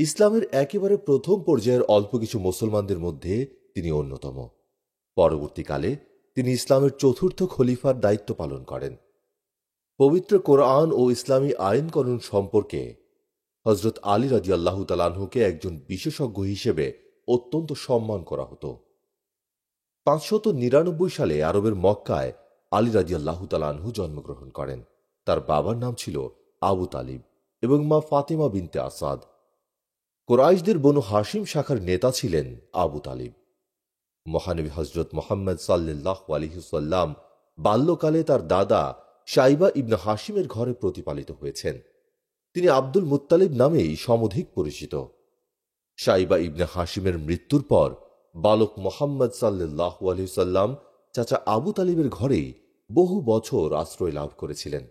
ইসলামের একেবারে প্রথম পর্যায়ের অল্প কিছু মুসলমানদের মধ্যে তিনি অন্যতম। পরবর্তীকালে তিনি ইসলামের চতুর্থ খলিফার দায়িত্ব পালন করেন। পবিত্র কোরআন ও ইসলামী আইন কানুন সম্পর্কে হজরত আলী রাদিয়াল্লাহু তাআলা আনহুকে একজন বিশেষজ্ঞ হিসেবে অত্যন্ত সম্মান করা হতো। 599 সালে আরবের মক্কায় আলী রাদিয়াল্লাহু তাআলা আনহু জন্মগ্রহণ করেন। তার বাবার নাম ছিল আবু তালিব এবং মা ফাতেমা বিনতে আসাদ। কুরাইশদের বনু হাশিম শাখার নেতা ছিলেন আবু তালিব। মহানবী হজরত মুহাম্মদ সাল্লাল্লাহু আলাইহি ওয়াসাল্লাম বাল্যকালে তার দাদা শাইবা ইবনে হাশিমের ঘরে প্রতিপালিত হয়েছেন। তিনি আব্দুল মুত্তালিব নামেই সমধিক পরিচিত। শাইবা ইবনে হাশিমের মৃত্যুর পর বালক মুহাম্মদ সাল্লাল্লাহু আলাইহি ওয়াসাল্লাম চাচা আবু তালিবের ঘরেই বহু বছর আশ্রয় লাভ করেছিলেন।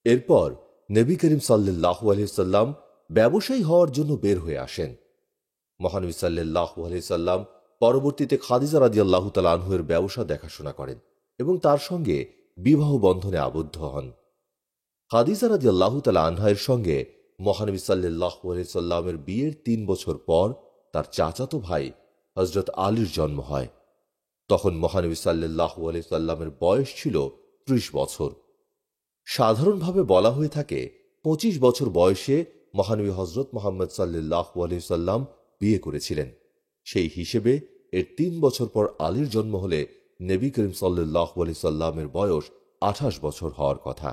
এরপর নবী করিম সাল্লাল্লাহু আলাইহি ওয়াসাল্লাম ব্যবসায়ী হওয়ার জন্য বের হয়ে আসেন। মহানবী সাল্লাল্লাহু আলাইহি ওয়াসাল্লাম পরবর্তীতে খাদিজা রাদিয়াল্লাহু তাআলা আনহুর ব্যবসা দেখাশোনা করেন এবং তার সঙ্গে বিবাহ বন্ধনে আবদ্ধ হন। খাদিজা রাদিয়াল্লাহু তাআলা আনহার সঙ্গে মহানবী সাল্লাল্লাহু আলাইহি ওয়াসাল্লামের বিয়ের 3 বছর পর তার চাচাতো ভাই হযরত আলীর জন্ম হয়। তখন মহানবী সাল্লাল্লাহু আলাইহি ওয়াসাল্লামের বয়স ছিল 30 বছর। সাধারণভাবে বলা হয়ে থাকে 25 বছর বয়সে মহানবী হযরত মুহাম্মদ সাল্লাল্লাহু আলাইহি ওয়াসাল্লাম বিয়ে করেছিলেন। সেই হিসেবে এর 3 বছর পর আলীর জন্ম হলে নবী করিম সাল্লাল্লাহু আলাইহি ওয়াসাল্লামের বয়স 28 বছর হওয়ার কথা।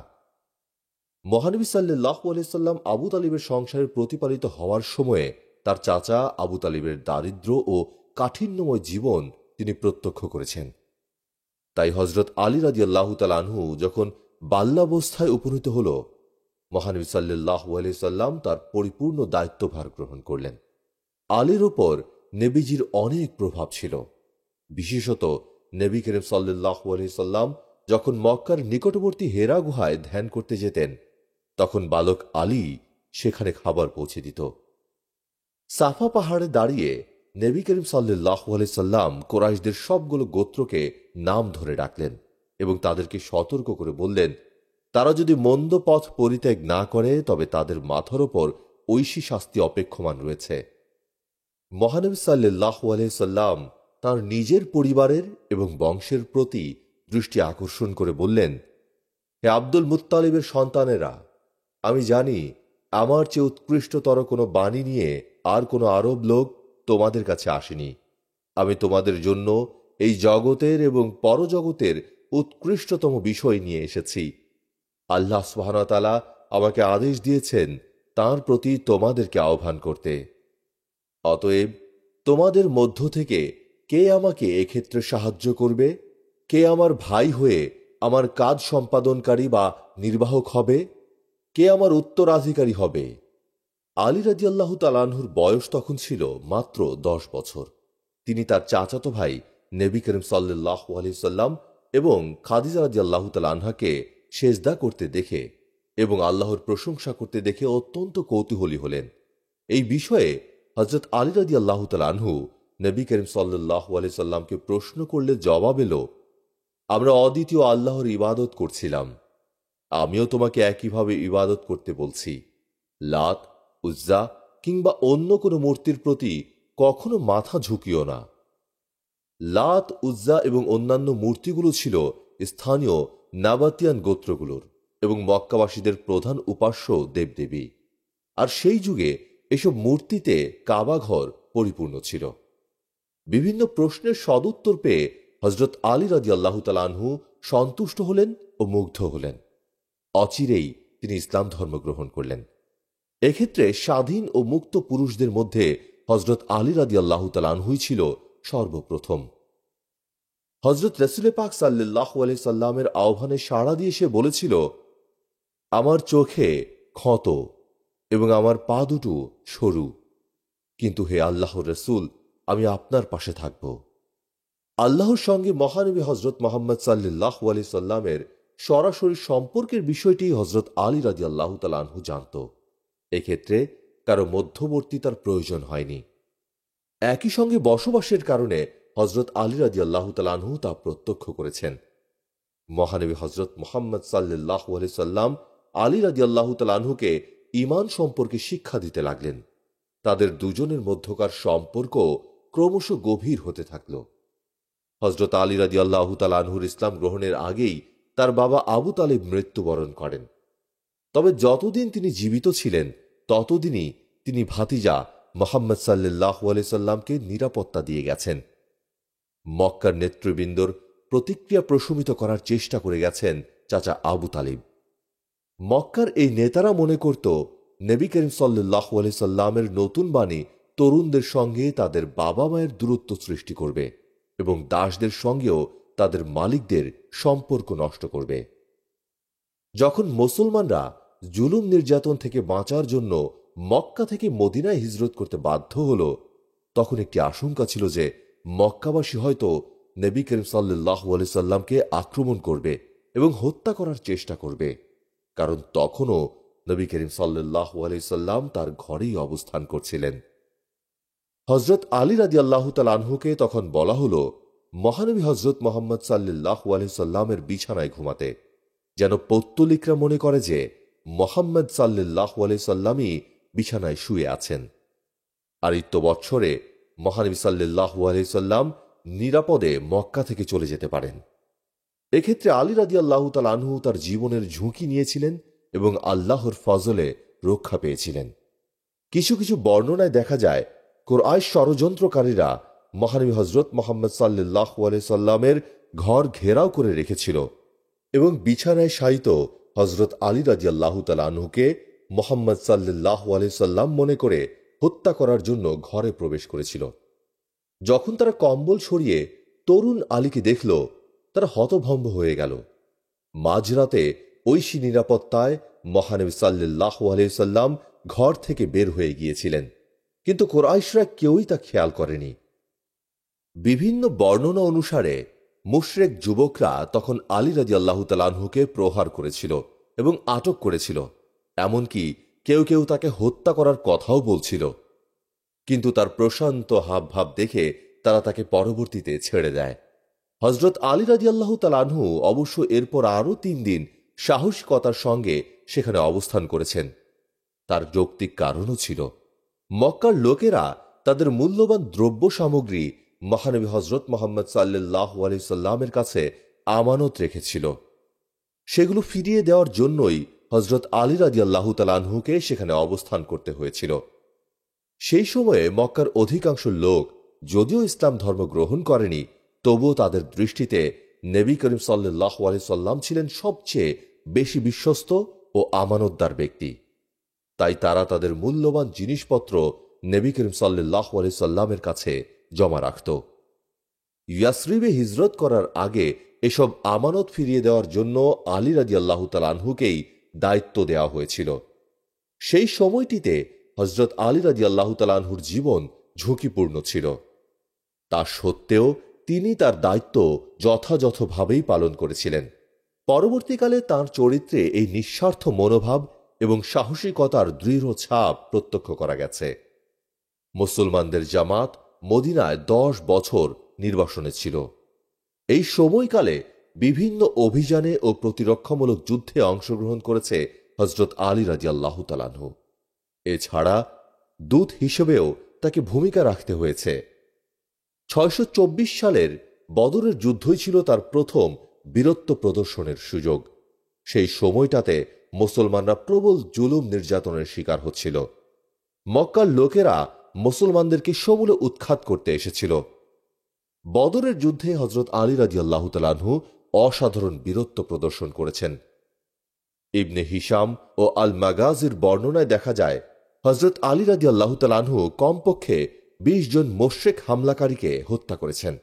মহানবী সাল্লাল্লাহু আলাইহি ওয়াসাল্লাম আবু তালিবের সংসারের প্রতিপালিত হওয়ার সময়ে তার চাচা আবু তালিবের দারিদ্র্য ও কাঠিন্যময় জীবন তিনি প্রত্যক্ষ করেছেন। তাই হযরত আলী রাদিয়াল্লাহু তাআলা আনহু যখন বাল্যাবস্থায় উপনীত হল, মহানবী সাল্লাল্লাহু আলাইহি ওয়াসাল্লাম তার পরিপূর্ণ দায়িত্বভার গ্রহণ করলেন। আলীর ওপর নবীজির অনেক প্রভাব ছিল। বিশেষত নবী করিম সাল্লাল্লাহু আলাইহি ওয়াসাল্লাম যখন মক্কার নিকটবর্তী হেরা গুহায় ধ্যান করতে যেতেন, তখন বালক আলী সেখানে খাবার পৌঁছে দিত। সাফা পাহাড়ে দাঁড়িয়ে নবী করিম সাল্লাল্লাহু আলাইহি ওয়াসাল্লাম কুরাইশদের সবগুলো গোত্রকে নাম ধরে ডাকলেন এবং তাদেরকে সতর্ক করে বললেন, তারা যদি মন্দ পথ পরিত্যাগ না করে তবে তাদের মাথার ওপর ঐশী শাস্তি অপেক্ষমান রয়েছে। মহানবী সাল্লাল্লাহু আলাইহি ওয়াসাল্লাম তাঁর নিজের পরিবারের এবং বংশের প্রতি দৃষ্টি আকর্ষণ করে বললেন, হে আব্দুল মুত্তালিবের সন্তানেরা, আমি জানি আমার চেয়ে উৎকৃষ্টতর কোনো বাণী নিয়ে আর কোনো আরব লোক তোমাদের কাছে আসেনি। আমি তোমাদের জন্য এই জগতের এবং পরজগতের উৎকৃষ্টতম বিষয় নিয়ে এসেছি। আল্লাহ সুবহানাহু ওয়া তাআলা আমাকে আদেশ দিয়েছেন তাঁর প্রতি তোমাদেরকে আহ্বান করতে। অতএব তোমাদের মধ্য থেকে কে আমাকে এক্ষেত্রে সাহায্য করবে? কে আমার ভাই হয়ে আমার কাজ সম্পাদনকারী বা নির্বাহক হবে? কে আমার উত্তরাধিকারী হবে? আলী রাদিয়াল্লাহু তাআলা আনহুর বয়স তখন ছিল মাত্র 10 বছর। তিনি তার চাচাতো ভাই নবী করিম সাল্লাল্লাহু আলাইহি ওয়াসাল্লাম এবং খাদিজা রাদিয়াল্লাহু তাআলা আনহাকে সেজদা করতে দেখে এবং আল্লাহর প্রশংসা করতে দেখে অত্যন্ত কৌতূহলী হলেন। এই বিষয়ে হযরত আলী রাদিয়াল্লাহু তাআলা আনহু নবী করিম সাল্লাল্লাহু আলাইহি ওয়াসাল্লামকে প্রশ্ন করলে জবাব এলো, আমরা অদ্বিতীয় আল্লাহর ইবাদত করছিলাম। আমিও তোমাকে একইভাবে ইবাদত করতে বলছি। লাত, উজ্জা কিংবা অন্য কোনো মূর্তির প্রতি কখনো মাথা ঝুঁকিও না। লাত, উজ্জা এবং অন্যান্য মূর্তিগুলো ছিল স্থানীয় নাবাতিয়ান গোত্রগুলোর এবং মক্কাবাসীদের প্রধান উপাস্য দেবদেবী। আর সেই যুগে এসব মূর্তিতে কাবাঘর পরিপূর্ণ ছিল। বিভিন্ন প্রশ্নের সদুত্তর পেয়ে হযরত আলী রাদিয়াল্লাহু তাআলা আনহু সন্তুষ্ট হলেন ও মুগ্ধ হলেন। অচিরেই তিনি ইসলাম ধর্ম গ্রহণ করলেন। এক্ষেত্রে স্বাধীন ও মুক্ত পুরুষদের মধ্যে হযরত আলী রাদিয়াল্লাহু তাআলা আনহুই ছিল সর্বপ্রথম। হযরত রাসূল পাক সাল্লাল্লাহু আলাইহি সাল্লামের আহ্বানে সাড়া দিয়ে সে বলেছিল, আমার চোখে ক্ষত এবং আমার পা দুটো সরু, কিন্তু হে আল্লাহর রাসূল, আমি আপনার পাশে থাকব। আল্লাহর সঙ্গে মহানবী হযরত মুহাম্মদ সাল্লাল্লাহু আলাইহি সাল্লামের সরাসরি সম্পর্কের বিষয়টি হযরত আলী রাদিয়াল্লাহু তাআলা আনহু জানত। এক্ষেত্রে কারো মধ্যবর্তীতার প্রয়োজন হয়নি। একই সঙ্গে বসবাসের কারণে হযরত আলী রাদিয়াল্লাহু তাআলা আনহু তা প্রত্যক্ষ করেছেন। মহানবী হযরত মুহাম্মদ সাল্লাল্লাহু আলাইহি সাল্লাম আলী রাদিয়াল্লাহু তাআলা আনহুকে ঈমান সম্পর্কে শিক্ষা দিতে লাগলেন। তাদের দুজনের মধ্যকার সম্পর্ক ক্রমশ গভীর হতে থাকল। হযরত আলী রাদিয়াল্লাহু তাআলা আনহুর ইসলাম গ্রহণের আগেই তার বাবা আবু তালিব মৃত্যুবরণ করেন। তবে যতদিন তিনি জীবিত ছিলেন ততদিনই তিনি ভাতিজা মুহাম্মদ সাল্লাল্লাহু আলাইহি সাল্লামকে নিরাপত্তা দিয়ে গেছেন। মক্কার নেতৃবৃন্দর প্রতিক্রিয়া প্রশমিত করার চেষ্টা করে গেছেন চাচা আবু তালিব। মক্কার এই নেতারা মনে করত নবী করিম সাল্লাল্লাহু আলাইহি সাল্লামের নতুন বাণী তরুণদের সঙ্গে তাদের বাবা মায়ের দূরত্ব সৃষ্টি করবে এবং দাসদের সঙ্গেও তাদের মালিকদের সম্পর্ক নষ্ট করবে। যখন মুসলমানরা জুলুম নির্যাতন থেকে বাঁচার জন্য মক্কা থেকে মদিনায় হিজরত করতে বাধ্য হল, তখন একটি আশঙ্কা ছিল যে মক্কাবাসী হয়তো নবী করিম সাল্লাল্লাহু আলাইহি সাল্লামকে আক্রমণ করবে এবং হত্যা করার চেষ্টা করবে, কারণ তখনও নবী করিম সাল্লাল্লাহু আলাইহি সাল্লাম তার ঘরেই অবস্থান করছিলেন। হযরত আলী রাদিয়াল্লাহু তাআলা আনহুকে তখন বলা হলো মহানবী হযরত মুহাম্মদ সাল্লাল্লাহু আলাইহি সাল্লামের বিছানায় ঘুমাতে, যেন পৌত্তলিকরা মনে করে যে মুহাম্মদ সাল্লাল্লাহু আলাইহি সাল্লামই বিছানায় শুয়ে আছেন। আর ইত্য বৎসরে মহানবী সাল্লাল্লাহু আলাইহি সাল্লাম নিরাপদে মক্কা থেকে চলে যেতে পারেন। এক্ষেত্রে আলী রাদিয়াল্লাহু তাআলা আনহু তার জীবনের ঝুঁকি নিয়েছিলেন এবং আল্লাহর ফজলে রক্ষা পেয়েছিলেন। কিছু কিছু বর্ণনায় দেখা যায় কুরাইশ ষড়যন্ত্রকারীরা মহানবী হযরত মুহাম্মদ সাল্লাল্লাহু আলাইহি সাল্লামের ঘর ঘেরাও করে রেখেছিল এবং বিছানায় শায়িত হযরত আলী রাদিয়াল্লাহু তাআলা আনহুকে মুহাম্মদ সাল্লাল্লাহু আলাইহি সাল্লাম মনে করে হত্যা করার জন্য ঘরে প্রবেশ করেছিল। যখন তারা কম্বল সরিয়ে তরুণ আলীকে দেখল, তারা হতভম্ব হয়ে গেল। মাঝরাতে ঐশী নিরাপত্তায় মহানবী সাল্লাল্লাহু আলাইহি সাল্লাম ঘর থেকে বের হয়ে গিয়েছিলেন, কিন্তু কুরাইশরা কেউই তা খেয়াল করেনি। বিভিন্ন বর্ণনা অনুসারে মুশরিক যুবকরা তখন আলী রাদিয়াল্লাহু তাআলা আনহুকে প্রহার করেছিল এবং আটক করেছিল, এমনকি কেউ কেউ তাকে হত্যা করার কথাও বলছিল, কিন্তু তার প্রশান্ত হাবভাব দেখে তারা তাকে পরবর্তীতে ছেড়ে দেয়। হযরত আলী রাদিয়াল্লাহু তাআলা আনহু অবশ্য এরপর আরও ৩ দিন সাহসিকতার সঙ্গে সেখানে অবস্থান করেছেন। তার যৌক্তিক কারণও ছিল, মক্কার লোকেরা তাদের মূল্যবান দ্রব্য সামগ্রী মহানবী হযরত মুহাম্মদ সাল্লাল্লাহু আলাইহি সাল্লামের কাছে আমানত রেখেছিল। সেগুলো ফিরিয়ে দেওয়ার জন্যই হযরত আলী রাদিয়াল্লাহু তাআলা আনহুকে সেখানে অবস্থান করতে হয়েছিল। সেই সময়ে মক্কার অধিকাংশ লোক যদিও ইসলাম ধর্ম গ্রহণ করেনি, তবুও তাদের দৃষ্টিতে নবী করিম সাল্লাল্লাহু আলাইহি সাল্লাম ছিলেন সবচেয়ে বেশি বিশ্বস্ত ও আমানতদার ব্যক্তি। তাই তারা তাদের মূল্যবান জিনিসপত্র নবী করিম সাল্লাল্লাহু আলাইহি সাল্লামের কাছে জমা রাখত। ইয়াসরিবে হিজরত করার আগে এসব আমানত ফিরিয়ে দেওয়ার জন্য আলী রাদিয়াল্লাহু তাআলা আনহুকেই দায়িত্ব দেওয়া হয়েছিল। সেই সময়টিতে হযরত আলী রাদিয়াল্লাহু তাআলা আনহুর জীবন ঝুঁকিপূর্ণ ছিল। তা সত্ত্বেও তিনি তার দায়িত্ব যথাযথভাবেই পালন করেছিলেন। পরবর্তীকালে তাঁর চরিত্রে এই নিঃস্বার্থ মনোভাব এবং সাহসিকতার দৃঢ় ছাপ প্রত্যক্ষ করা গেছে। মুসলমানদের জামাত মদিনায় 10 বছর নির্বাসনে ছিল। এই সময়কালে বিভিন্ন অভিযানে ও প্রতিরক্ষামূলক যুদ্ধে অংশগ্রহণ করেছে হযরত আলী রাদিয়াল্লাহু তাআলা আনহু। এছাড়া দূত হিসেবেও তাকে ভূমিকা রাখতে হয়েছে। 624 সালের বদরের যুদ্ধই ছিল তার প্রথম বীরত্ব প্রদর্শনের সুযোগ। সেই সময়টাতে মুসলমানরা প্রবল জুলুম নির্যাতনের শিকার হচ্ছিল। মক্কার লোকেরা মুসলমানদেরকে সমূলে উৎখাত করতে এসেছিল। বদরের যুদ্ধে হযরত আলী রাদিয়াল্লাহু তাআলা আনহু অসাধারণ বীরত্ব প্রদর্শন করেছেন। ইবনে হিশাম ও আল মাগাজির বর্ণনায় দেখা যায় হযরত আলী রাদিয়াল্লাহু তাআলা আনহু কমপক্ষে 20 জন মুশরিক হামলাকারীকে হত্যা করেছেন।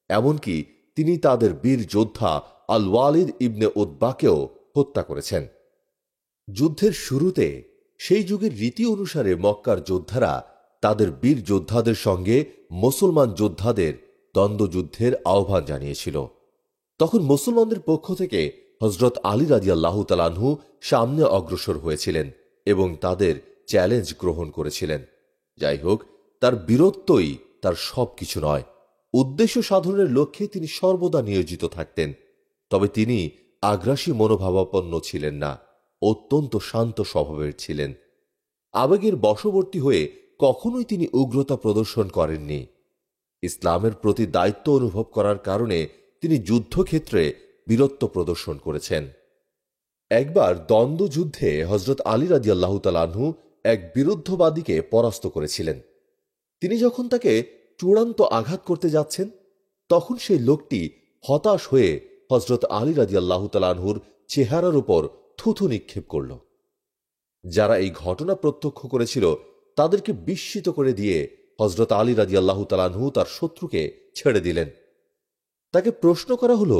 এমনকি তিনি তাদের বীর যোদ্ধা আল ওয়ালিদ ইবনে উতবাকেও হত্যা করেছেন। যুদ্ধের শুরুতে সেই যুগের রীতি অনুসারে মক্কার যোদ্ধারা তাদের বীর যোদ্ধাদের সঙ্গে মুসলমান যোদ্ধাদের দ্বন্দ্বযুদ্ধের আহ্বান জানিয়েছিল। তখন মুসলমানদের পক্ষ থেকে হযরত আলী রাদিয়াল্লাহু তাআলা আনহু সামনে অগ্রসর হয়েছিলেন এবং তাদের চ্যালেঞ্জ গ্রহণ করেছিলেন। যাই হোক, তার বীরত্বই তার সবকিছু নয়। উদ্দেশ্য সাধনের লক্ষ্যে তিনি সর্বদা নিয়োজিত থাকতেন। তবে তিনি আগ্রাসী মনোভাবাপন্ন ছিলেন না, অত্যন্ত শান্ত স্বভাবের ছিলেন। আবেগের বশবর্তী হয়ে কখনোই তিনি উগ্রতা প্রদর্শন করেননি। ইসলামের প্রতি দায়িত্ব অনুভব করার কারণে তিনি যুদ্ধক্ষেত্রে বীরত্ব প্রদর্শন করেছেন। একবার দ্বন্দ্বযুদ্ধে হজরত আলী রাদিয়াল্লাহু তাআলা আনহু এক বিরুদ্ধবাদীকে পরাস্ত করেছিলেন। তিনি যখন তাকে চূড়ান্ত আঘাত করতে যাচ্ছেন, তখন সেই লোকটি হতাশ হয়ে হজরত আলী রাদিয়াল্লাহু তাআলা আনহুর চেহারার উপর থুথু নিক্ষেপ করল। যারা এই ঘটনা প্রত্যক্ষ করেছিল তাদেরকে বিস্মিত করে দিয়ে হজরত আলী রাদিয়াল্লাহু তাআলা আনহু তার শত্রুকে ছেড়ে দিলেন। তাকে প্রশ্ন করা হল,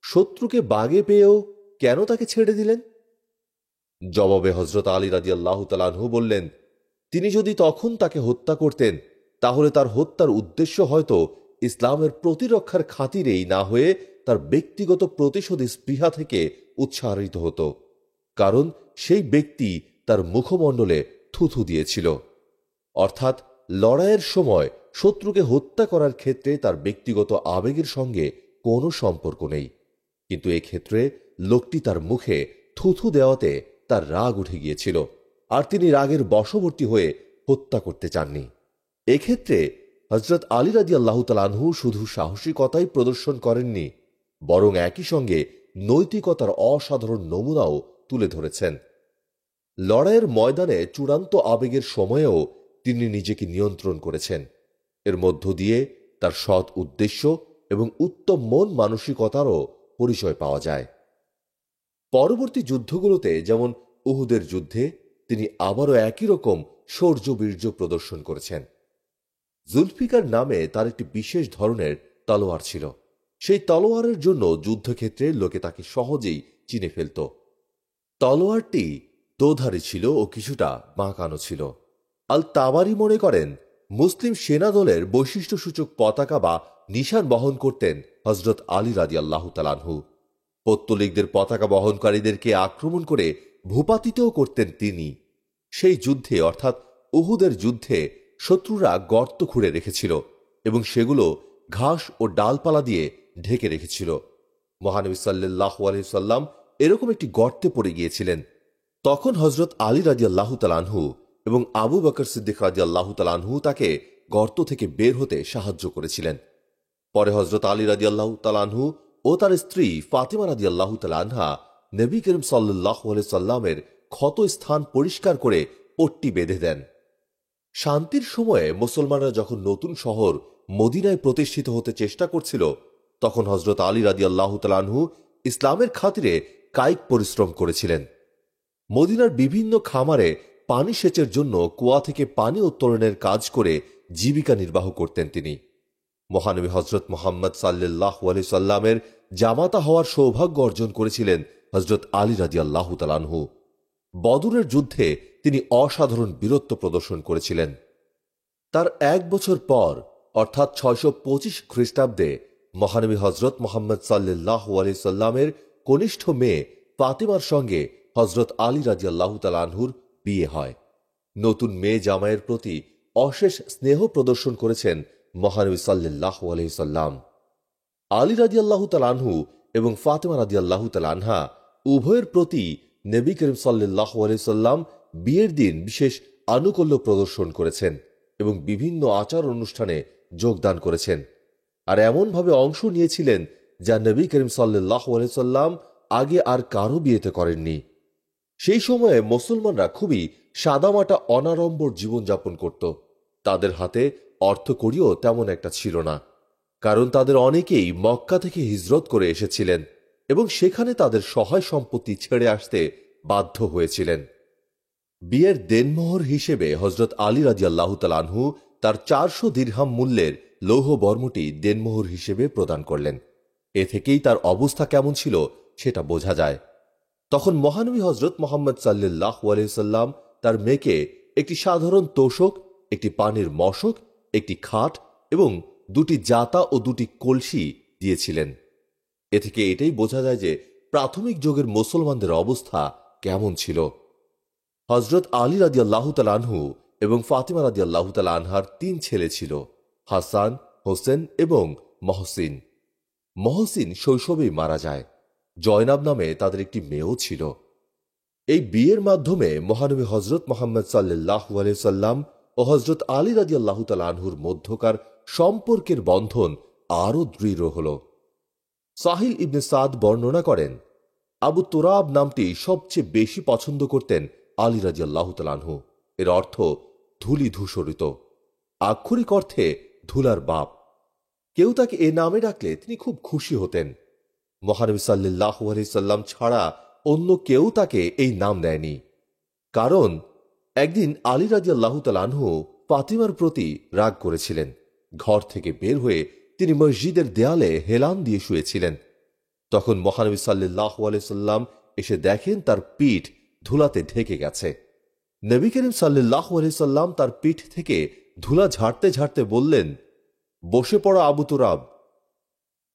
শত্রুকে বাগে পেয়েও কেন তাকে ছেড়ে দিলেন? জবাবে হজরত আলী রাদিয়াল্লাহু তাআলা আনহু বললেন, তিনি যদি তখন তাকে হত্যা করতেন তাহলে তার হত্যার উদ্দেশ্য হয়তো ইসলামের প্রতিরক্ষার খাতিরেই না হয়ে তার ব্যক্তিগত প্রতিশোধী স্পৃহা থেকে উৎসাহিত হতো, কারণ সেই ব্যক্তি তার মুখমণ্ডলে থুথু দিয়েছিল। অর্থাৎ লড়াইয়ের সময় শত্রুকে হত্যা করার ক্ষেত্রে তার ব্যক্তিগত আবেগের সঙ্গে কোনো সম্পর্ক নেই, কিন্তু এক্ষেত্রে লোকটি তার মুখে থুথু দেওয়াতে তার রাগ উঠে গিয়েছিল, আর তিনি রাগের বশবর্তী হয়ে হত্যা করতে চাননি। এক্ষেত্রে হজরত আলী রাদিয়াল্লাহু তাআলা আনহু শুধু সাহসিকতাই প্রদর্শন করেননি, বরং একই সঙ্গে নৈতিকতার অসাধারণ নমুনাও তুলে ধরেছেন। লড়াইয়ের ময়দানে চূড়ান্ত আবেগের সময়েও তিনি নিজেকে নিয়ন্ত্রণ করেছেন। এর মধ্য দিয়ে তার সৎ উদ্দেশ্য এবং উত্তম মন মানসিকতারও পরিচয় পাওয়া যায়। পরবর্তী যুদ্ধগুলোতে, যেমন উহুদের যুদ্ধে, তিনি আবারও একই রকম শৌর্য বীর্য প্রদর্শন করেছেন। জুলফিকার নামে তার একটি বিশেষ ধরনের তলোয়ার ছিল। সেই তলোয়ারের জন্য যুদ্ধক্ষেত্রে লোকে তাকে সহজেই চিনে ফেলত। তলোয়ারটি দোধারী ছিল ও কিছুটা বাঁকানো ছিল। আল তাবারি মনে করেন, মুসলিম সেনা দলের বৈশিষ্ট্যসূচক পতাকা বা নিশান বহন করতেন হজরত আলী রাদিয়াল্লাহু তাআলা আনহু। পত্তলিকদের পতাকা বহনকারীদেরকে আক্রমণ করে ভূপাতিতও করতেন তিনি। সেই যুদ্ধে অর্থাৎ উহুদের যুদ্ধে শত্রুরা গর্ত খুঁড়ে রেখেছিল এবং সেগুলো ঘাস ও ডালপালা দিয়ে ঢেকে রেখেছিল। মহানবী সাল্লাল্লাহু আলাইহি সাল্লাম এরকম একটি গর্তে পড়ে গিয়েছিলেন। তখন হজরত আলী রাদিয়াল্লাহু তাআলা আনহু এবং আবু বকর সিদ্দিক রাদিয়াল্লাহু তাআলা আনহু তাকে গর্ত থেকে বের হতে সাহায্য করেছিলেন। পরে হজরত আলী রাদিয়াল্লাহু তাআলা আনহু ও তার স্ত্রী ফাতিমা রাদিয়াল্লাহু তাআলা আনহা নবী করিম সাল্লাল্লাহু আলাইহি সাল্লামের ক্ষত স্থান পরিষ্কার করে পট্টি বেঁধে দেন। শান্তির সময়ে মুসলমানরা যখন নতুন শহর মদিনায় প্রতিষ্ঠিত হতে চেষ্টা করছিল, তখন হজরত আলী রাদিয়াল্লাহু তাআলা আনহু ইসলামের খাতিরে কায়িক পরিশ্রম করেছিলেন। মদিনার বিভিন্ন খামারে পানি সেচের জন্য কুয়া থেকে পানি উত্তোলনের কাজ করে জীবিকা নির্বাহ করতেন তিনি। মহানবী হজরত মুহাম্মদ সাল্লাল্লাহু আলাইহি সাল্লামের জামাতা হওয়ার সৌভাগ্য অর্জন করেছিলেন হজরত আলী রাদিয়াল্লাহু তাআলা আনহু। বদরের যুদ্ধে তিনি অসাধারণ বীরত্ব প্রদর্শন করেছিলেন। তার এক বছর পর অর্থাৎ 625 খ্রিস্টাব্দে মহানবী হজরত মুহাম্মদ সাল্লাল্লাহু আলাইহি সাল্লামের কনিষ্ঠ মেয়ে ফাতিমার সঙ্গে হজরত আলী রাদিয়াল্লাহু তাআলা আনহুর বিয়ে হয়। নতুন মেয়ে জামাইয়ের প্রতি অশেষ স্নেহ প্রদর্শন করেছেন মহানবী সাল্লাল্লাহু আলাইহি সাল্লাম। আলী রাদিয়াল্লাহু তাআলা আনহু এবং ফাতিমা রাদিয়াল্লাহু তাআলা আনহা উভয়ের প্রতি নবী করিম সাল্লাল্লাহু আলাইহি সাল্লাম বিয়ের দিন বিশেষ আনুকূল্য প্রদর্শন করেছেন এবং বিভিন্ন আচার অনুষ্ঠানে যোগদান করেছেন, আর এমনভাবে অংশ নিয়েছিলেন যা নবী করিম সাল্লাল্লাহু আলাইহি সাল্লাম আগে আর কারো বিয়েতে করেননি। সেই সময়ে মুসলমানরা খুবই সাদামাটা অনাড়ম্বর জীবনযাপন করত। তাদের হাতে অর্থকড়িও তেমন একটা ছিল না, কারণ তাদের অনেকেই মক্কা থেকে হিজরত করে এসেছিলেন এবং সেখানে তাদের সহায় সম্পত্তি ছেড়ে আসতে বাধ্য হয়েছিলেন। বিয়ের দেনমোহর হিসেবে হজরত আলী রাদিয়াল্লাহু তাআলা আনহু তার 400 দিরহাম মূল্যের লৌহ বর্মটি দেনমোহর হিসেবে প্রদান করলেন। এ থেকেই তার অবস্থা কেমন ছিল সেটা বোঝা যায়। তখন মহানবী হজরত মুহাম্মদ সাল্লাল্লাহু আলাইহি সাল্লাম তার মেয়েকে একটি সাধারণ তোশক, একটি পানির মশক, একটি খাট এবং 2টি জাতা ও 2টি কলসি দিয়েছিলেন। এ থেকে এটাই বোঝা যায় যে প্রাথমিক যুগের মুসলমানদের অবস্থা কেমন ছিল। হজরত আলী রাদিয়াল্লাহু তাআলা আনহু এবং ফাতিমা রাদিয়াল্লাহু তাআলা আনহার 3 ছেলে ছিল, হাসান, হোসেন এবং মহসিন। মহসিন শৈশবেই মারা যায়। জয়নাব নামে তাদের একটি মেয়েও ছিল। এই বিয়ের মাধ্যমে মহানবী হজরত মুহাম্মদ সাল্লাল্লাহু আলাইহি সাল্লাম ও হজরত আলী রাদিয়াল্লাহু তাআলা আনহুর মধ্যকার সম্পর্কের বন্ধন আরও দৃঢ় হল। সাহিল ইবনে সাদ বর্ণনা করেন, আবু তুরাব নামটি সবচেয়ে বেশি পছন্দ করতেন আলী রাদিয়াল্লাহু তাআলা আনহু। এর অর্থ ধূলি ধূসরিত, আক্ষরিক অর্থে ধুলার বাপ। কেউ তাকে এ নামে ডাকলে তিনি খুব খুশি হতেন। মহানবী সাল্লাল্লাহু আলাইহি সাল্লাম ছাড়া অন্য কেউ তাকে এই নাম দেয়নি। কারণ একদিন আলী রাদিয়াল্লাহু তাআলা আনহু ফাতিমার প্রতি রাগ করেছিলেন। ঘর থেকে বের হয়ে তিনি মসজিদের দেয়ালে হেলান দিয়ে শুয়েছিলেন। তখন মহানবী সাল্লাল্লাহু আলাইহি সাল্লাম এসে দেখেন তার পিঠ ধুলাতে ঢেকে গেছে। নবী করিম সাল্লাল্লাহু আলাইহি সাল্লাম তার পিঠ থেকে ধুলা ঝাড়তে ঝাড়তে বললেন, বসে পড়ো আবু তুরাব।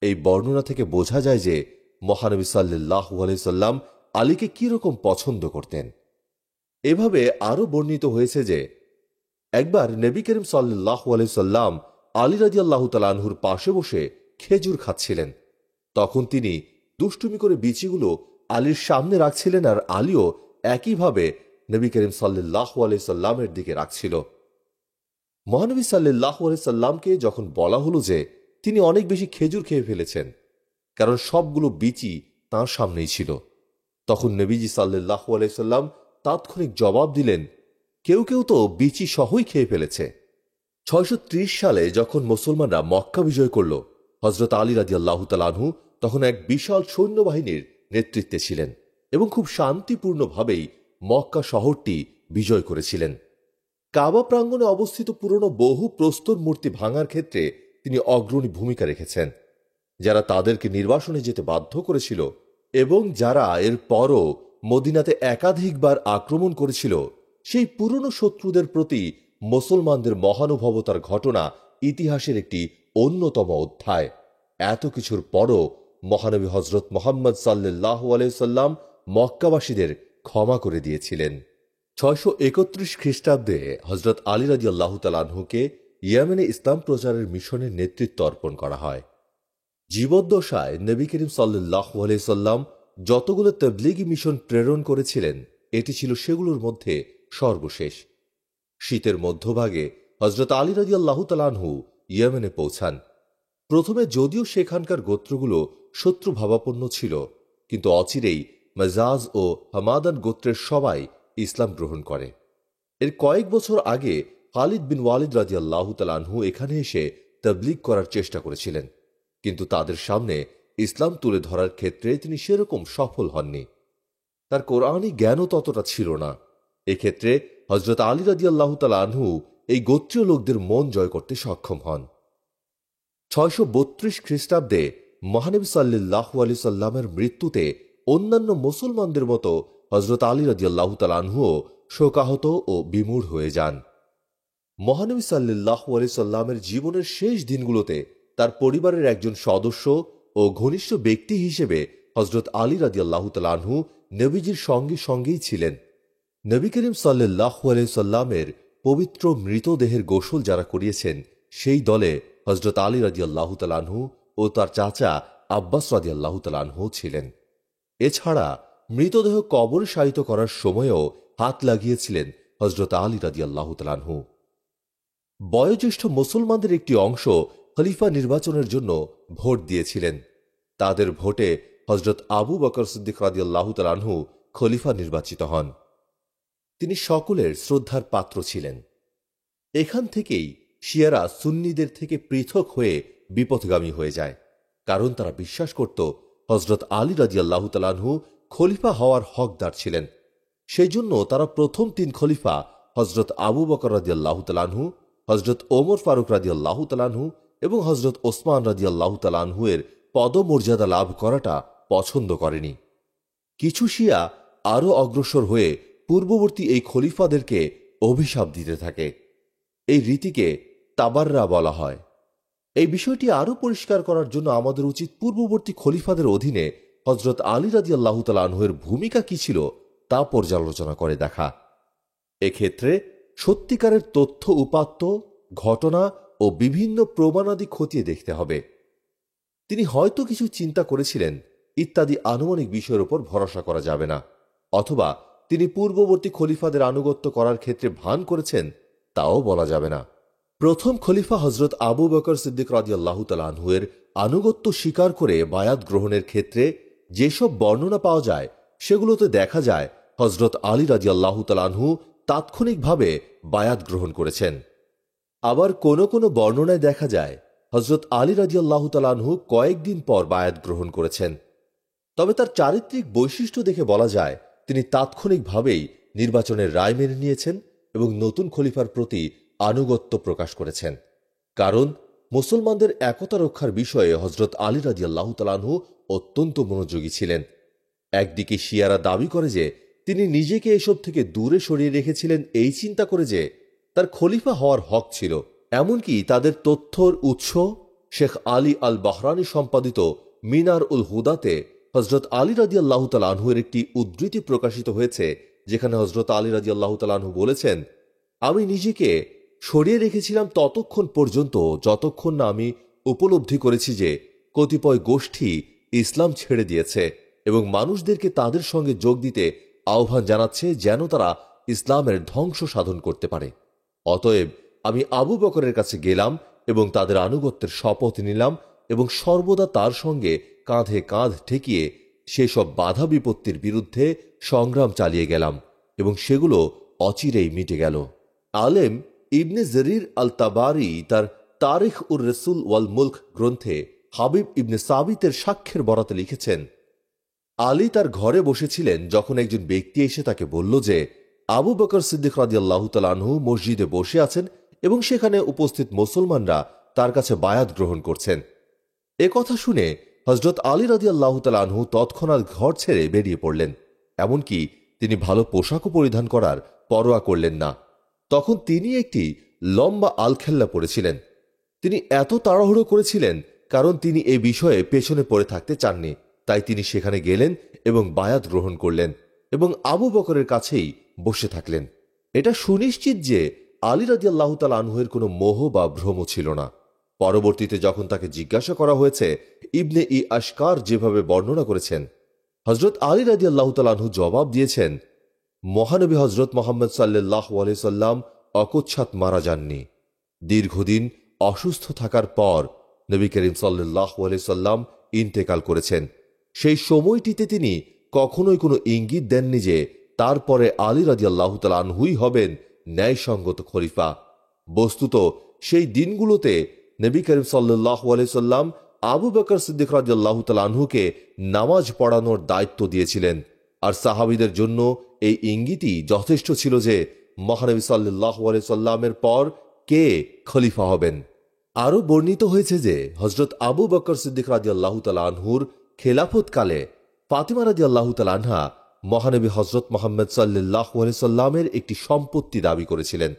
এই বর্ণনা থেকে বোঝা যায় যে মহানবী সাল্লাল্লাহু আলাইহি সাল্লাম আলীকে কিরকম পছন্দ করতেন। এভাবে আরো বর্ণিত হয়েছে যে একবার নবী করিম সাল্লাল্লাহু আলাইহি সাল্লাম আলী রাদিয়াল্লাহু তাআলা আনহুর পাশে বসে খেজুর খাচ্ছিলেন। তখন তিনি দুষ্টুমি করে বিচিগুলো আলীর সামনে রাখছিলেন, আর আলীও একইভাবে নবী করিম সাল্লাল্লাহু আলাইহি সাল্লামের দিকে রাখছিল। মহানবী সাল্লাল্লাহু আলাইহি সাল্লামকে যখন বলা হলো যে তিনি অনেক বেশি খেজুর খেয়ে ফেলেছেন, কারণ সবগুলো বিচি তাঁর সামনেই ছিল, তখন নবীজি সাল্লাল্লাহু আলাইহি সাল্লাম তাৎক্ষণিক জবাব দিলেন, কেউ কেউ তো বিচি সহই খেয়ে ফেলেছে। 630 সালে যখন মুসলমানরা মক্কা বিজয় করল, হযরত আলী রাদিয়াল্লাহু তাআলা আনহু তখন এক বিশাল সৈন্যবাহিনীর নেতৃত্বে ছিলেন এবং খুব শান্তিপূর্ণভাবেই মক্কা শহরটি বিজয় করেছিলেন। কাবা প্রাঙ্গণে অবস্থিত পুরনো বহু প্রস্তর মূর্তি ভাঙার ক্ষেত্রে তিনি অগ্রণী ভূমিকা রেখেছেন, যারা তাদেরকে নির্বাসনে যেতে বাধ্য করেছিল এবং যারা এর পরও মদিনাতে একাধিকবার আক্রমণ করেছিল। সেই পুরনো শত্রুদের প্রতি মুসলমানদের মহানুভবতার ঘটনা ইতিহাসের একটি অন্যতম অধ্যায়। এত কিছুর পরও মহানবী হযরত মুহাম্মদ সাল্লাল্লাহু আলাইহি সাল্লাম মক্কাবাসীদের ক্ষমা করে দিয়েছিলেন। 631 খ্রিস্টাব্দে হযরত আলী রাদিয়াল্লাহু তাআলা আনহুকে ইয়েমেনে ইসলাম প্রচারের মিশনের নেতৃত্ব অর্পণ করা হয়। জীবদ্দশায় নবী করিম সাল্লাল্লাহু আলাইহি সাল্লাম যতগুলো তাবলীগী মিশন প্রেরণ করেছিলেন, এটি ছিল সেগুলোর মধ্যে সর্বশেষ। শীতের মধ্যভাগে হযরত আলী রাদিয়াল্লাহু তাআলা আনহু ইয়েমেনে পৌঁছান। প্রথমে যদিও সেখানকার গোত্রগুলো শত্রুভাবাপন্ন ছিল, কিন্তু অচিরেই মাজাজ ও হামাদান গোত্রের সবাই ইসলাম গ্রহণ করে। এর কয়েক বছর আগে খালিদ বিন ওয়ালিদ রাদিয়াল্লাহু তাআলা আনহু এখানে এসে তাবলীগ করার চেষ্টা করেছিলেন, কিন্তু তাদের সামনে ইসলাম তুলে ধরার ক্ষেত্রে তিনি সেরকম সফল হননি। তার কোরআনী জ্ঞানও ততটা ছিল না। এক্ষেত্রে হযরত আলী রাদিয়াল্লাহু তাআলা আনহু এই গোত্রীয় লোকদের মন জয় করতে সক্ষম হন। 632 খ্রিস্টাব্দে মহানবী সাল্লাল্লাহু আলাইহি সাল্লামের মৃত্যুতে অন্যান্য মুসলমানদের মতো হযরত আলী রাদিয়াল্লাহু তাআলা আনহুও শোকাহত ও বিমূঢ় হয়ে যান। মহানবী সাল্লাল্লাহু আলাইহি সাল্লামের জীবনের শেষ দিনগুলোতে তার পরিবারের একজন সদস্য ও ঘনিষ্ঠ ব্যক্তি হিসেবে হযরত আলী রাদিয়াল্লাহু তাআলা আনহু নবীজির সঙ্গে সঙ্গেই ছিলেন। নবী করিম সাল্লাল্লাহু আলাইহি সাল্লামের পবিত্র মৃতদেহের গোসল যারা করিয়েছেন, সেই দলে হযরত আলী রাদিয়াল্লাহু তাআলা আনহু ও তার চাচা আব্বাস রাদিয়াল্লাহু তাআলা আনহু ছিলেন। এছাড়া মৃতদেহ কবরে শায়িত করার সময়েও হাত লাগিয়েছিলেন হযরত আলী রাদিয়াল্লাহু তাআলা আনহু। বয়োজ্যেষ্ঠ মুসলমানদের একটি অংশ খলিফা নির্বাচনের জন্য ভোট দিয়েছিলেন। তাদের ভোটে হযরত আবু বকর সিদ্দিক রাদিয়াল্লাহু তাআলা আনহু খলিফা নির্বাচিত হন। তিনি সকলের শ্রদ্ধার পাত্র ছিলেন। এখান থেকেই শিয়ারা সুন্নিদের থেকে পৃথক হয়ে বিপথগামী হয়ে যায়, কারণ তারা বিশ্বাস করত হযরত আলী রাদিয়াল্লাহু তাআলা আনহু খলিফা হওয়ার হকদার ছিলেন। সেই জন্য তারা প্রথম 3 খলিফা হযরত আবু বকর রাদিয়াল্লাহু তাআলা আনহু, হযরত ওমর ফারুক রাদিয়াল্লাহু তাআলা আনহু এবং হযরত ওসমান রাদিয়াল্লাহু তাআলা আনহু এর পদমর্যাদা লাভ করাটা পছন্দ করেনি। কিছু শিয়া আরও অগ্রসর হয়ে পূর্ববর্তী এই খলিফাদেরকে অভিশাপ দিতে থাকে। এই রীতিকে তাবাররা বলা হয়। এই বিষয়টি আরও পরিষ্কার করার জন্য আমাদের উচিত পূর্ববর্তী খলিফাদের অধীনে হযরত আলী রাদিয়াল্লাহু তাআলা আনহু এর ভূমিকা কি ছিল তা পর্যালোচনা করে দেখা। এক্ষেত্রে সত্যিকারের তথ্য উপাত্ত, ঘটনা ও বিভিন্ন প্রমাণাদি খতিয়ে দেখতে হবে। তিনি হয়তো কিছু চিন্তা করেছিলেন ইত্যাদি আনুমানিক বিষয়ের উপর ভরসা করা যাবে না, অথবা তিনি পূর্ববর্তী খলিফাদের আনুগত্য করার ক্ষেত্রে ভান করেছেন, তাও বলা যাবে না। প্রথম খলিফা হজরত আবু বকর সিদ্দিক রাদিয়াল্লাহু তাআলা আনহুর আনুগত্য স্বীকার করে বায়াত গ্রহণের ক্ষেত্রে যেসব বর্ণনা পাওয়া যায় সেগুলোতে দেখা যায় হজরত আলী রাদিয়াল্লাহু তাআলা আনহু তাৎক্ষণিকভাবে বায়াত গ্রহণ করেছেন। আবার কোনো কোনো বর্ণনায় দেখা যায় হজরত আলী রাদিয়াল্লাহু তাআলা আনহু কয়েকদিন পর বায়াত গ্রহণ করেছেন। তবে তার চারিত্রিক বৈশিষ্ট্য দেখে বলা যায় তিনি তাৎক্ষণিকভাবেই নির্বাচনের রায় মেনে নিয়েছেন এবং নতুন খলিফার প্রতি আনুগত্য প্রকাশ করেছেন। কারণ মুসলমানদের একতা রক্ষার বিষয়ে হজরত আলী রাদিয়াল্লাহু তাআলা আনহু অত্যন্ত মনোযোগী ছিলেন। একদিকে শিয়ারা দাবি করে যে তিনি নিজেকে এসব থেকে দূরে সরিয়ে রেখেছিলেন এই চিন্তা করে যে তার খলিফা হওয়ার হক ছিল। এমনকি তাদের তথ্যর উৎস শেখ আলী আল বাহরানি সম্পাদিত মিনার উল হুদাতে হজরত আলী রাদিয়াল্লাহু তাআলা আনহুর একটি উদ্ধৃতি প্রকাশিত হয়েছে, যেখানে হজরত আলী রাদিয়াল্লাহু তাআলা আনহু বলেছেন, আমি নিজেকে সরিয়ে রেখেছিলাম ততক্ষণ পর্যন্ত যতক্ষণ না আমি উপলব্ধি করেছি যে কতিপয় গোষ্ঠী ইসলাম ছেড়ে দিয়েছে এবং মানুষদেরকে তাদের সঙ্গে যোগ দিতে আহ্বান জানাচ্ছে যেন তারা ইসলামের ধ্বংস সাধন করতে পারে। অতএব আমি আবু বকরের কাছে গেলাম এবং তাদের আনুগত্যের শপথ নিলাম এবং সর্বদা তার সঙ্গে কাঁধে কাঁধ ঠেকিয়ে সেসব বাধা বিপত্তির বিরুদ্ধে সংগ্রাম চালিয়ে গেলাম এবং সেগুলো অচিরেই মিটে গেল। আলেম ইবনে জরির আল তাবারি তার তারিখ উর রসুল ওয়াল মুলক গ্রন্থে হাবিব ইবনে সাবিতের সাক্ষ্যের বরাতে লিখেছেন, আলী তার ঘরে বসেছিলেন যখন একজন ব্যক্তি এসে তাকে বলল যে আবু বকর সিদ্দিক রাদিয়াল্লাহু তাআলা আনহু মসজিদে বসে আছেন এবং সেখানে উপস্থিত মুসলমানরা তার কাছে বায়াত গ্রহণ করছেন। এ কথা শুনে হযরত আলী রাদিয়াল্লাহু তাআলা আনহু তৎক্ষণাৎ ঘর ছেড়ে বেরিয়ে পড়লেন। এমনকি তিনি ভালো পোশাকও পরিধান করার পরোয়া করলেন না। তখন তিনি একটি লম্বা আলখেল্লা পরেছিলেন। তিনি এত তাড়াহুড়ো করেছিলেন কারণ তিনি এ বিষয়ে পেছনে পড়ে থাকতে চাননি। তাই তিনি সেখানে গেলেন এবং বায়াত গ্রহণ করলেন এবং আবু বকরের কাছেই বসে থাকলেন। এটা সুনিশ্চিত যে আলী রাদিয়াল্লাহু তাআলা আনহুর কোনো মোহ বা ভ্রম ছিল না। পরবর্তীতে যখন তাকে জিজ্ঞাসা করা হয়েছে, ইবনে ই আশকার যেভাবে বর্ণনা করেছেন, হজরত আলী রাদিয়াল্লাহু তাআলা আনহু জবাব দিয়েছেন, মহানবী হজরত মোহাম্মদ সাল্লাল্লাহু আলাইহি সাল্লাম অকচ্ছাৎ মারা যাননি। দীর্ঘদিন অসুস্থ থাকার পর নবী করিম সাল্লাল্লাহু আলাইহি সাল্লাম ইন্তেকাল করেছেন। সেই সময়টিতে তিনি কখনোই কোনো ইঙ্গিত দেননি যে তারপরে আলী রাদিয়াল্লাহু তাআলা আনহুই হবেন ন্যায়সঙ্গত খলিফা। বস্তুত সেই দিনগুলোতে নবী করিম সাল্লাল্লাহু আলাইহি সাল্লাম আবু বকর সিদ্দিক রাদিয়াল্লাহু তাআলা আনহুকে নামাজ পড়ানোর দায়িত্ব দিয়েছিলেন। আর সাহাবীদের জন্য এই ইঙ্গিতই যথেষ্ট ছিল যে মহানবী সাল্লাল্লাহু আলাইহি সাল্লামের পর কে খলিফা হবেন। আরও বর্ণিত হয়েছে যে হযরত আবু বকর সিদ্দিক রাদিয়াল্লাহু তাআলা আনহুর খেলাফতকালে ফাতিমা রাদিয়াল্লাহু তাআলা আনহা মহানবী হযরত মুহাম্মদ সাল্লাল্লাহু আলাইহি সাল্লামের একটি সম্পত্তি দাবি করেছিলেন।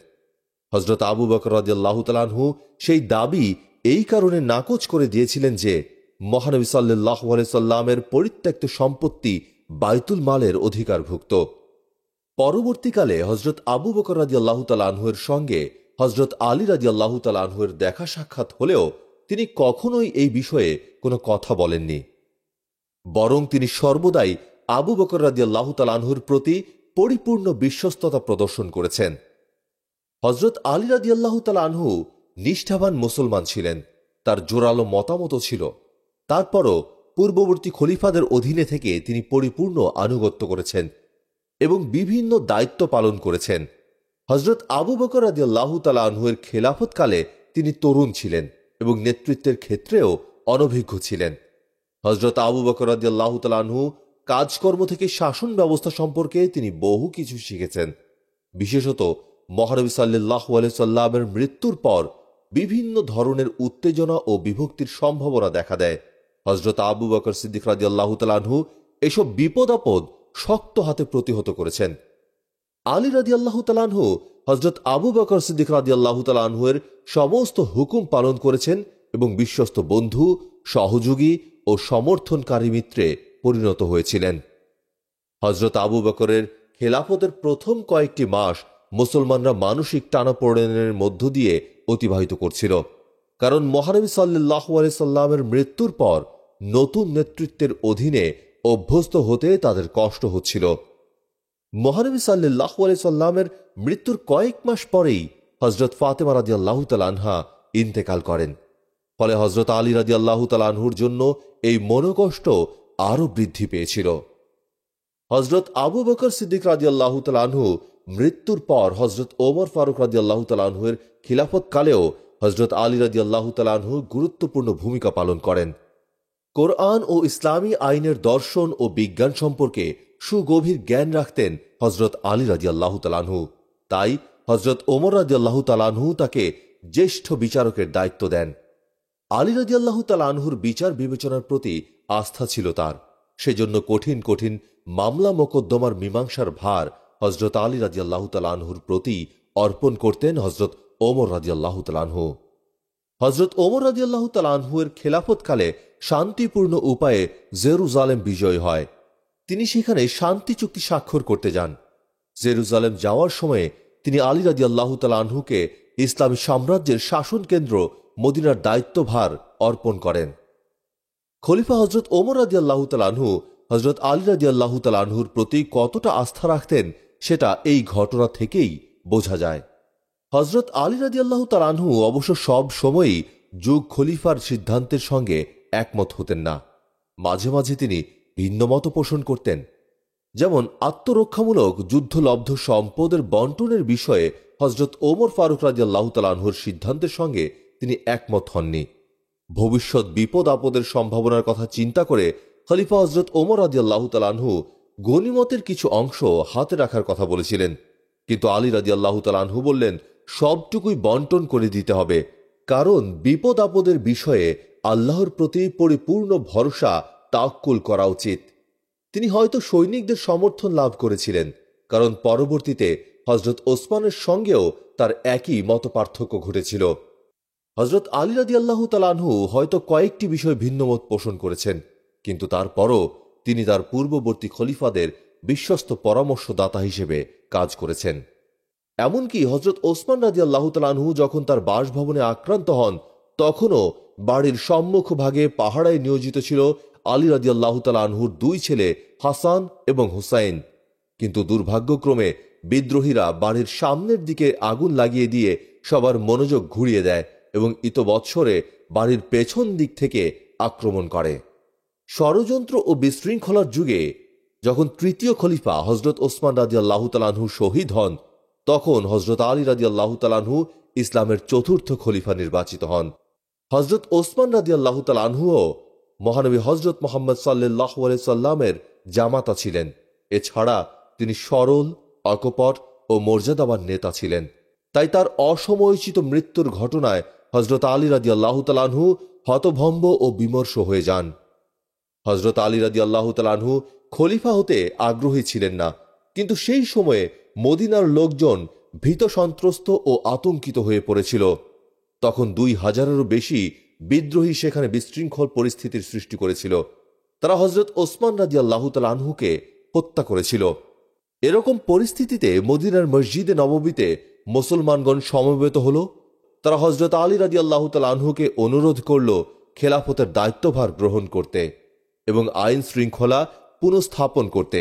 হযরত আবু বকর রাদিয়াল্লাহু তাআলা আনহু সেই দাবি এই কারণে নাকচ করে দিয়েছিলেন যে মহানবী সাল্লাল্লাহু আলাইহি সাল্লামের পরিত্যক্ত সম্পত্তি বাইতুল মালের অধিকারভুক্ত। পরবর্তীকালে হযরত আবু বকর রাদিয়াল্লাহু তাআলা আনহুর সঙ্গে হযরত আলী রাদিয়াল্লাহু তাআলা আনহুর দেখা সাক্ষাৎ হলেও তিনি কখনোই এই বিষয়ে কোনো কথা বলেননি। বরং তিনি সর্বদাই আবু বকর রাদিয়াল্লাহু তাআলা আনহুর প্রতি পরিপূর্ণ বিশ্বস্ততা প্রদর্শন করেছেন। হযরত আলী রাদিয়াল্লাহু তাআলা আনহু নিষ্ঠাবান মুসলমান ছিলেন। তার জোরালো মতামত ছিল। তারপরও পূর্ববর্তী খলিফাদের অধীনে থেকে তিনি পরিপূর্ণ আনুগত্য করেছেন এবং বিভিন্ন দায়িত্ব পালন করেছেন। হযরত আবু বকর রাদিয়াল্লাহু তাআলা আনহুর খেলাফতকালে তিনি তরুণ ছিলেন এবং নেতৃত্বের ক্ষেত্রেও অনভিজ্ঞ ছিলেন। হযরত আবু বকর রাদিয়াল্লাহু তাআলা আনহু কাজকর্ম থেকে শাসন ব্যবস্থা সম্পর্কে তিনি বহু কিছু শিখেছেন। বিশেষত মহানবী সাল্লাল্লাহু আলাইহি সাল্লামের মৃত্যুর পর বিভিন্ন ধরনের উত্তেজনা ও বিভক্তির সম্ভাবনা দেখা দেয়। হযরত আবু বকর সিদ্দিক রাদিয়াল্লাহু তাআলা আনহু এসব বিপদ আপদ শক্ত হাতে প্রতিহত করেছেন। আলী রাদিয়াল্লাহু তাআলা আনহু হযরত আবু বকর সিদ্দিক রাদিয়াল্লাহু তাআলা আনহুর সমস্ত হুকুম পালন করেছেন এবং বিশ্বস্ত বন্ধু, সহযোগী ও সমর্থনকারী মিত্রে পরিণত হয়েছিলেন। হযরত আবু বকরের খেলাফতের প্রথম কয়েকটি মাস মুসলমানরা মানসিক টানাপোড়েনের মধ্য দিয়ে অতিবাহিত করছিল। কারণ মহানবী সাল্লাল্লাহু আলাইহি সাল্লামের মৃত্যুর পর নতুন নেতৃত্বের অধীনে অভ্যস্ত হতে তাদের কষ্ট হচ্ছিল। মহানবী সাল্লাল্লাহু আলাইহি সাল্লামের মৃত্যুর কয়েক মাস পরেই হজরত ফাতেমা রাদিয়াল্লাহু তাআলা আনহা ইন্তেকাল করেন। ফলে হজরত আলী রাদিয়াল্লাহু তাআলা আনহুর জন্য এই মনোকষ্ট আরও বৃদ্ধি পেয়েছিল। হজরত আবু বকর সিদ্দিক রাদিয়াল্লাহু তাআলা আনহু মৃত্যুর পর হজরত ওমর ফারুক রাদিয়াল্লাহু তাআলা আনহুর খিলাফত কালেও হজরত আলী রাদিয়াল্লাহু তাআলা আনহু গুরুত্বপূর্ণ ভূমিকা পালন করেন। কোরআন ও ইসলামী আইনের দর্শন ও বিজ্ঞান সম্পর্কে সুগভীর জ্ঞান রাখতেন হজরত আলী রাদিয়াল্লাহু তাআলা আনহু। তাই হজরত ওমর রাদিয়াল্লাহু তাআলা আনহু তাকে জ্যেষ্ঠ বিচারকের দায়িত্ব দেন। আলী রাদিয়াল্লাহু তাআলা আনহুর বিচার বিবেচনার প্রতি আস্থা ছিল তার। সেজন্য কঠিন কঠিন মামলা মোকদ্দমার মীমাংসার ভার হজরত আলী রাদিয়াল্লাহু তাআলা আনহুর প্রতি অর্পণ করতেন হজরত ওমর রাদিয়াল্লাহু তাআলা আনহু। হজরত ওমর রাদিয়াল্লাহু তাআলা আনহুর খেলাফতকালে শান্তিপূর্ণ উপায়ে জেরুজালেম বিজয় হয়। তিনি সেখানে শান্তি চুক্তি স্বাক্ষর করতে যান। জেরুজালেম যাওয়ার সময়ে তিনি আলী রাদিয়াল্লাহু তাআলা আনহুকে ইসলামী সাম্রাজ্যের শাসন কেন্দ্র মদিনার দায়িত্বভার অর্পণ করেন। খলিফা হজরত ওমর রাদিয়াল্লাহু তাআলা আনহু হজরত আলী রাদিয়াল্লাহু তাআলা আনহুর প্রতি কতটা আস্থা রাখতেন সেটা এই ঘটনা থেকেই বোঝা যায়। হজরত আলী রাদিয়াল্লাহু তাআলা আনহু অবশ্য সব সময়ই যুগ খলিফার সিদ্ধান্তের সঙ্গে একমত হতেন না। মাঝে মাঝে তিনি ভিন্ন মত পোষণ করতেন। যেমন আত্মরক্ষামূলক যুদ্ধলব্ধ সম্পদের বন্টনের বিষয়ে হজরত ওমর ফারুক রাদিয়াল্লাহু তাআলা আনহুর সিদ্ধান্তের সঙ্গে তিনি একমত হননি। ভবিষ্যৎ বিপদ আপদের সম্ভাবনার কথা চিন্তা করে খলিফা হজরত ওমর রাদিয়াল্লাহু তাআলা আনহু গনিমতের কিছু অংশ হাতে রাখার কথা বলেছিলেন, কিন্তু আলী রাদিয়াল্লাহু তাআলা আনহু বললেন সবটুকুই বন্টন করে দিতে হবে, কারণ বিপদ আপদের বিষয়ে আল্লাহর প্রতি পরিপূর্ণ ভরসা তাওয়াক্কুল করা উচিত। তিনি হয়তো সৈনিকদের সমর্থন লাভ করেছিলেন, কারণ পরবর্তীতে হজরত ওসমানের সঙ্গেও তার একই মতপার্থক্য ঘটেছিল। হজরত আলী রাদিয়াল্লাহু তাআলা আনহু হয়তো কয়েকটি বিষয় ভিন্নমত পোষণ করেছেন, কিন্তু তারপরও তিনি তার পূর্ববর্তী খলিফাদের বিশ্বস্ত পরামর্শদাতা হিসেবে কাজ করেছেন। এমনকি হজরত ওসমান রাদিয়াল্লাহু তাআলা আনহু যখন তার বাসভবনে আক্রান্ত হন, তখনও বাড়ির সম্মুখ ভাগে পাহারায় নিয়োজিত ছিল আলী রাদিয়াল্লাহু তাআলা আনহুর দুই ছেলে হাসান এবং হুসাইন। কিন্তু দুর্ভাগ্যক্রমে বিদ্রোহীরা বাড়ির সামনের দিকে আগুন লাগিয়ে দিয়ে সবার মনোযোগ ঘুরিয়ে দেয় এবং ইতবৎসরে বাড়ির পেছন দিক থেকে আক্রমণ করে। ষড়যন্ত্র ও বিশৃঙ্খলার যুগে যখন তৃতীয় খলিফা হজরত ওসমান রাদিয়াল্লাহু তাআলা আনহু শহীদ হন, তখন হজরত আলী রাদিয়াল্লাহু তাআলা আনহু ইসলামের চতুর্থ খলিফা নির্বাচিত হন। হজরত ওসমান রাদিয়াল্লাহু তাআলা আনহুও মহানবী হজরত মুহাম্মদ সাল্লাল্লাহু আলাইহি সাল্লামের জামাতা ছিলেন। এছাড়া তিনি সরল, অকপট ও মর্যাদাবান নেতা ছিলেন। তাই তার অসময়োচিত মৃত্যুর ঘটনায় হজরত আলী রাদিয়াল্লাহু তাআলা আনহু হতভম্ব ও বিমর্ষ হয়ে যান। হজরত আলী রাদিয়াল্লাহু তাআলা আনহু খলিফা হতে আগ্রহী ছিলেন না, কিন্তু সেই সময়ে মদিনার লোকজন ভীত সন্ত্রস্ত ও আতঙ্কিত হয়ে পড়েছিল। তখন 2000-এরও বেশি বিদ্রোহী সেখানে বিশৃঙ্খল পরিস্থিতির সৃষ্টি করেছিল। তারা হজরত ওসমান রাদিয়াল্লাহু তাআলা আনহুকে হত্যা করেছিল। এরকম পরিস্থিতিতে মদিনার মসজিদে নববীতে মুসলমানগণ সমবেত হল। তারা হজরত আলী রাদিয়াল্লাহু তাআলা আনহুকে অনুরোধ করল খেলাফতের দায়িত্বভার গ্রহণ করতে এবং আইন শৃঙ্খলা পুনঃস্থাপন করতে।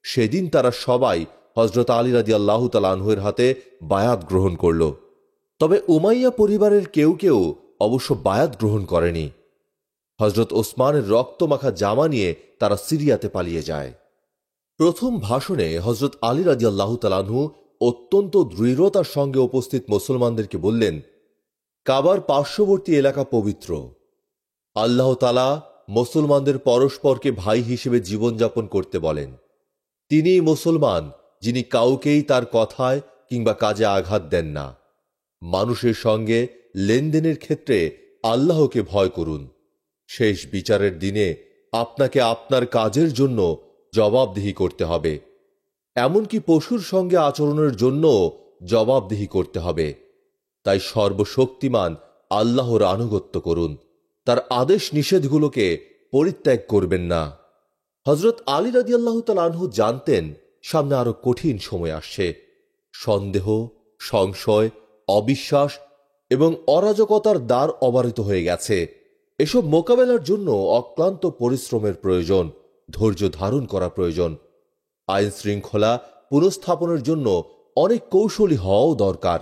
সেদিন তারা সবাই হজরত আলী রাদিয়াল্লাহু তাআলা আনহুর হাতে বায়াত গ্রহণ করল। তবে উমাইয়া পরিবারের কেউ কেউ অবশ্য বায়াত গ্রহণ করেনি। হজরত ওসমানের রক্তমাখা জামা নিয়ে তারা সিরিয়াতে পালিয়ে যায়। প্রথম ভাষণে হজরত আলী রাদিয়াল্লাহু তাআলা আনহু অত্যন্ত দৃঢ়তার সঙ্গে উপস্থিত মুসলমানদেরকে বললেন, কাবার পার্শ্ববর্তী এলাকা পবিত্র। আল্লাহ তাআলা মুসলমানদের পরস্পরকে ভাই হিসেবে জীবনযাপন করতে বলেন। তিনি মুসলমান যিনি কাউকেই তার কথায় কিংবা কাজে আঘাত দেন না। মানুষের সঙ্গে লেনদেনের ক্ষেত্রে আল্লাহকে ভয় করুন। শেষ বিচারের দিনে আপনাকে আপনার কাজের জন্য জবাবদিহি করতে হবে, এমনকি পশুর সঙ্গে আচরণের জন্য জবাবদিহি করতে হবে। তাই সর্বশক্তিমান আল্লাহর আনুগত্য করুন, তার আদেশ নিষেধগুলোকে পরিত্যাগ করবেন না। হজরত আলী রাদিয়াল্লাহু তাআলা আনহু জানতেন সামনে আরো কঠিন সময় আসছে। সন্দেহ, সংশয়, অবিশ্বাস এবং অরাজকতার দ্বার অবারিত হয়ে গেছে। এসব মোকাবেলার জন্য অক্লান্ত পরিশ্রমের প্রয়োজন, ধৈর্য ধারণ করা প্রয়োজন। আইন শৃঙ্খলা পুনঃস্থাপনের জন্য অনেক কৌশলী হওয়াও দরকার।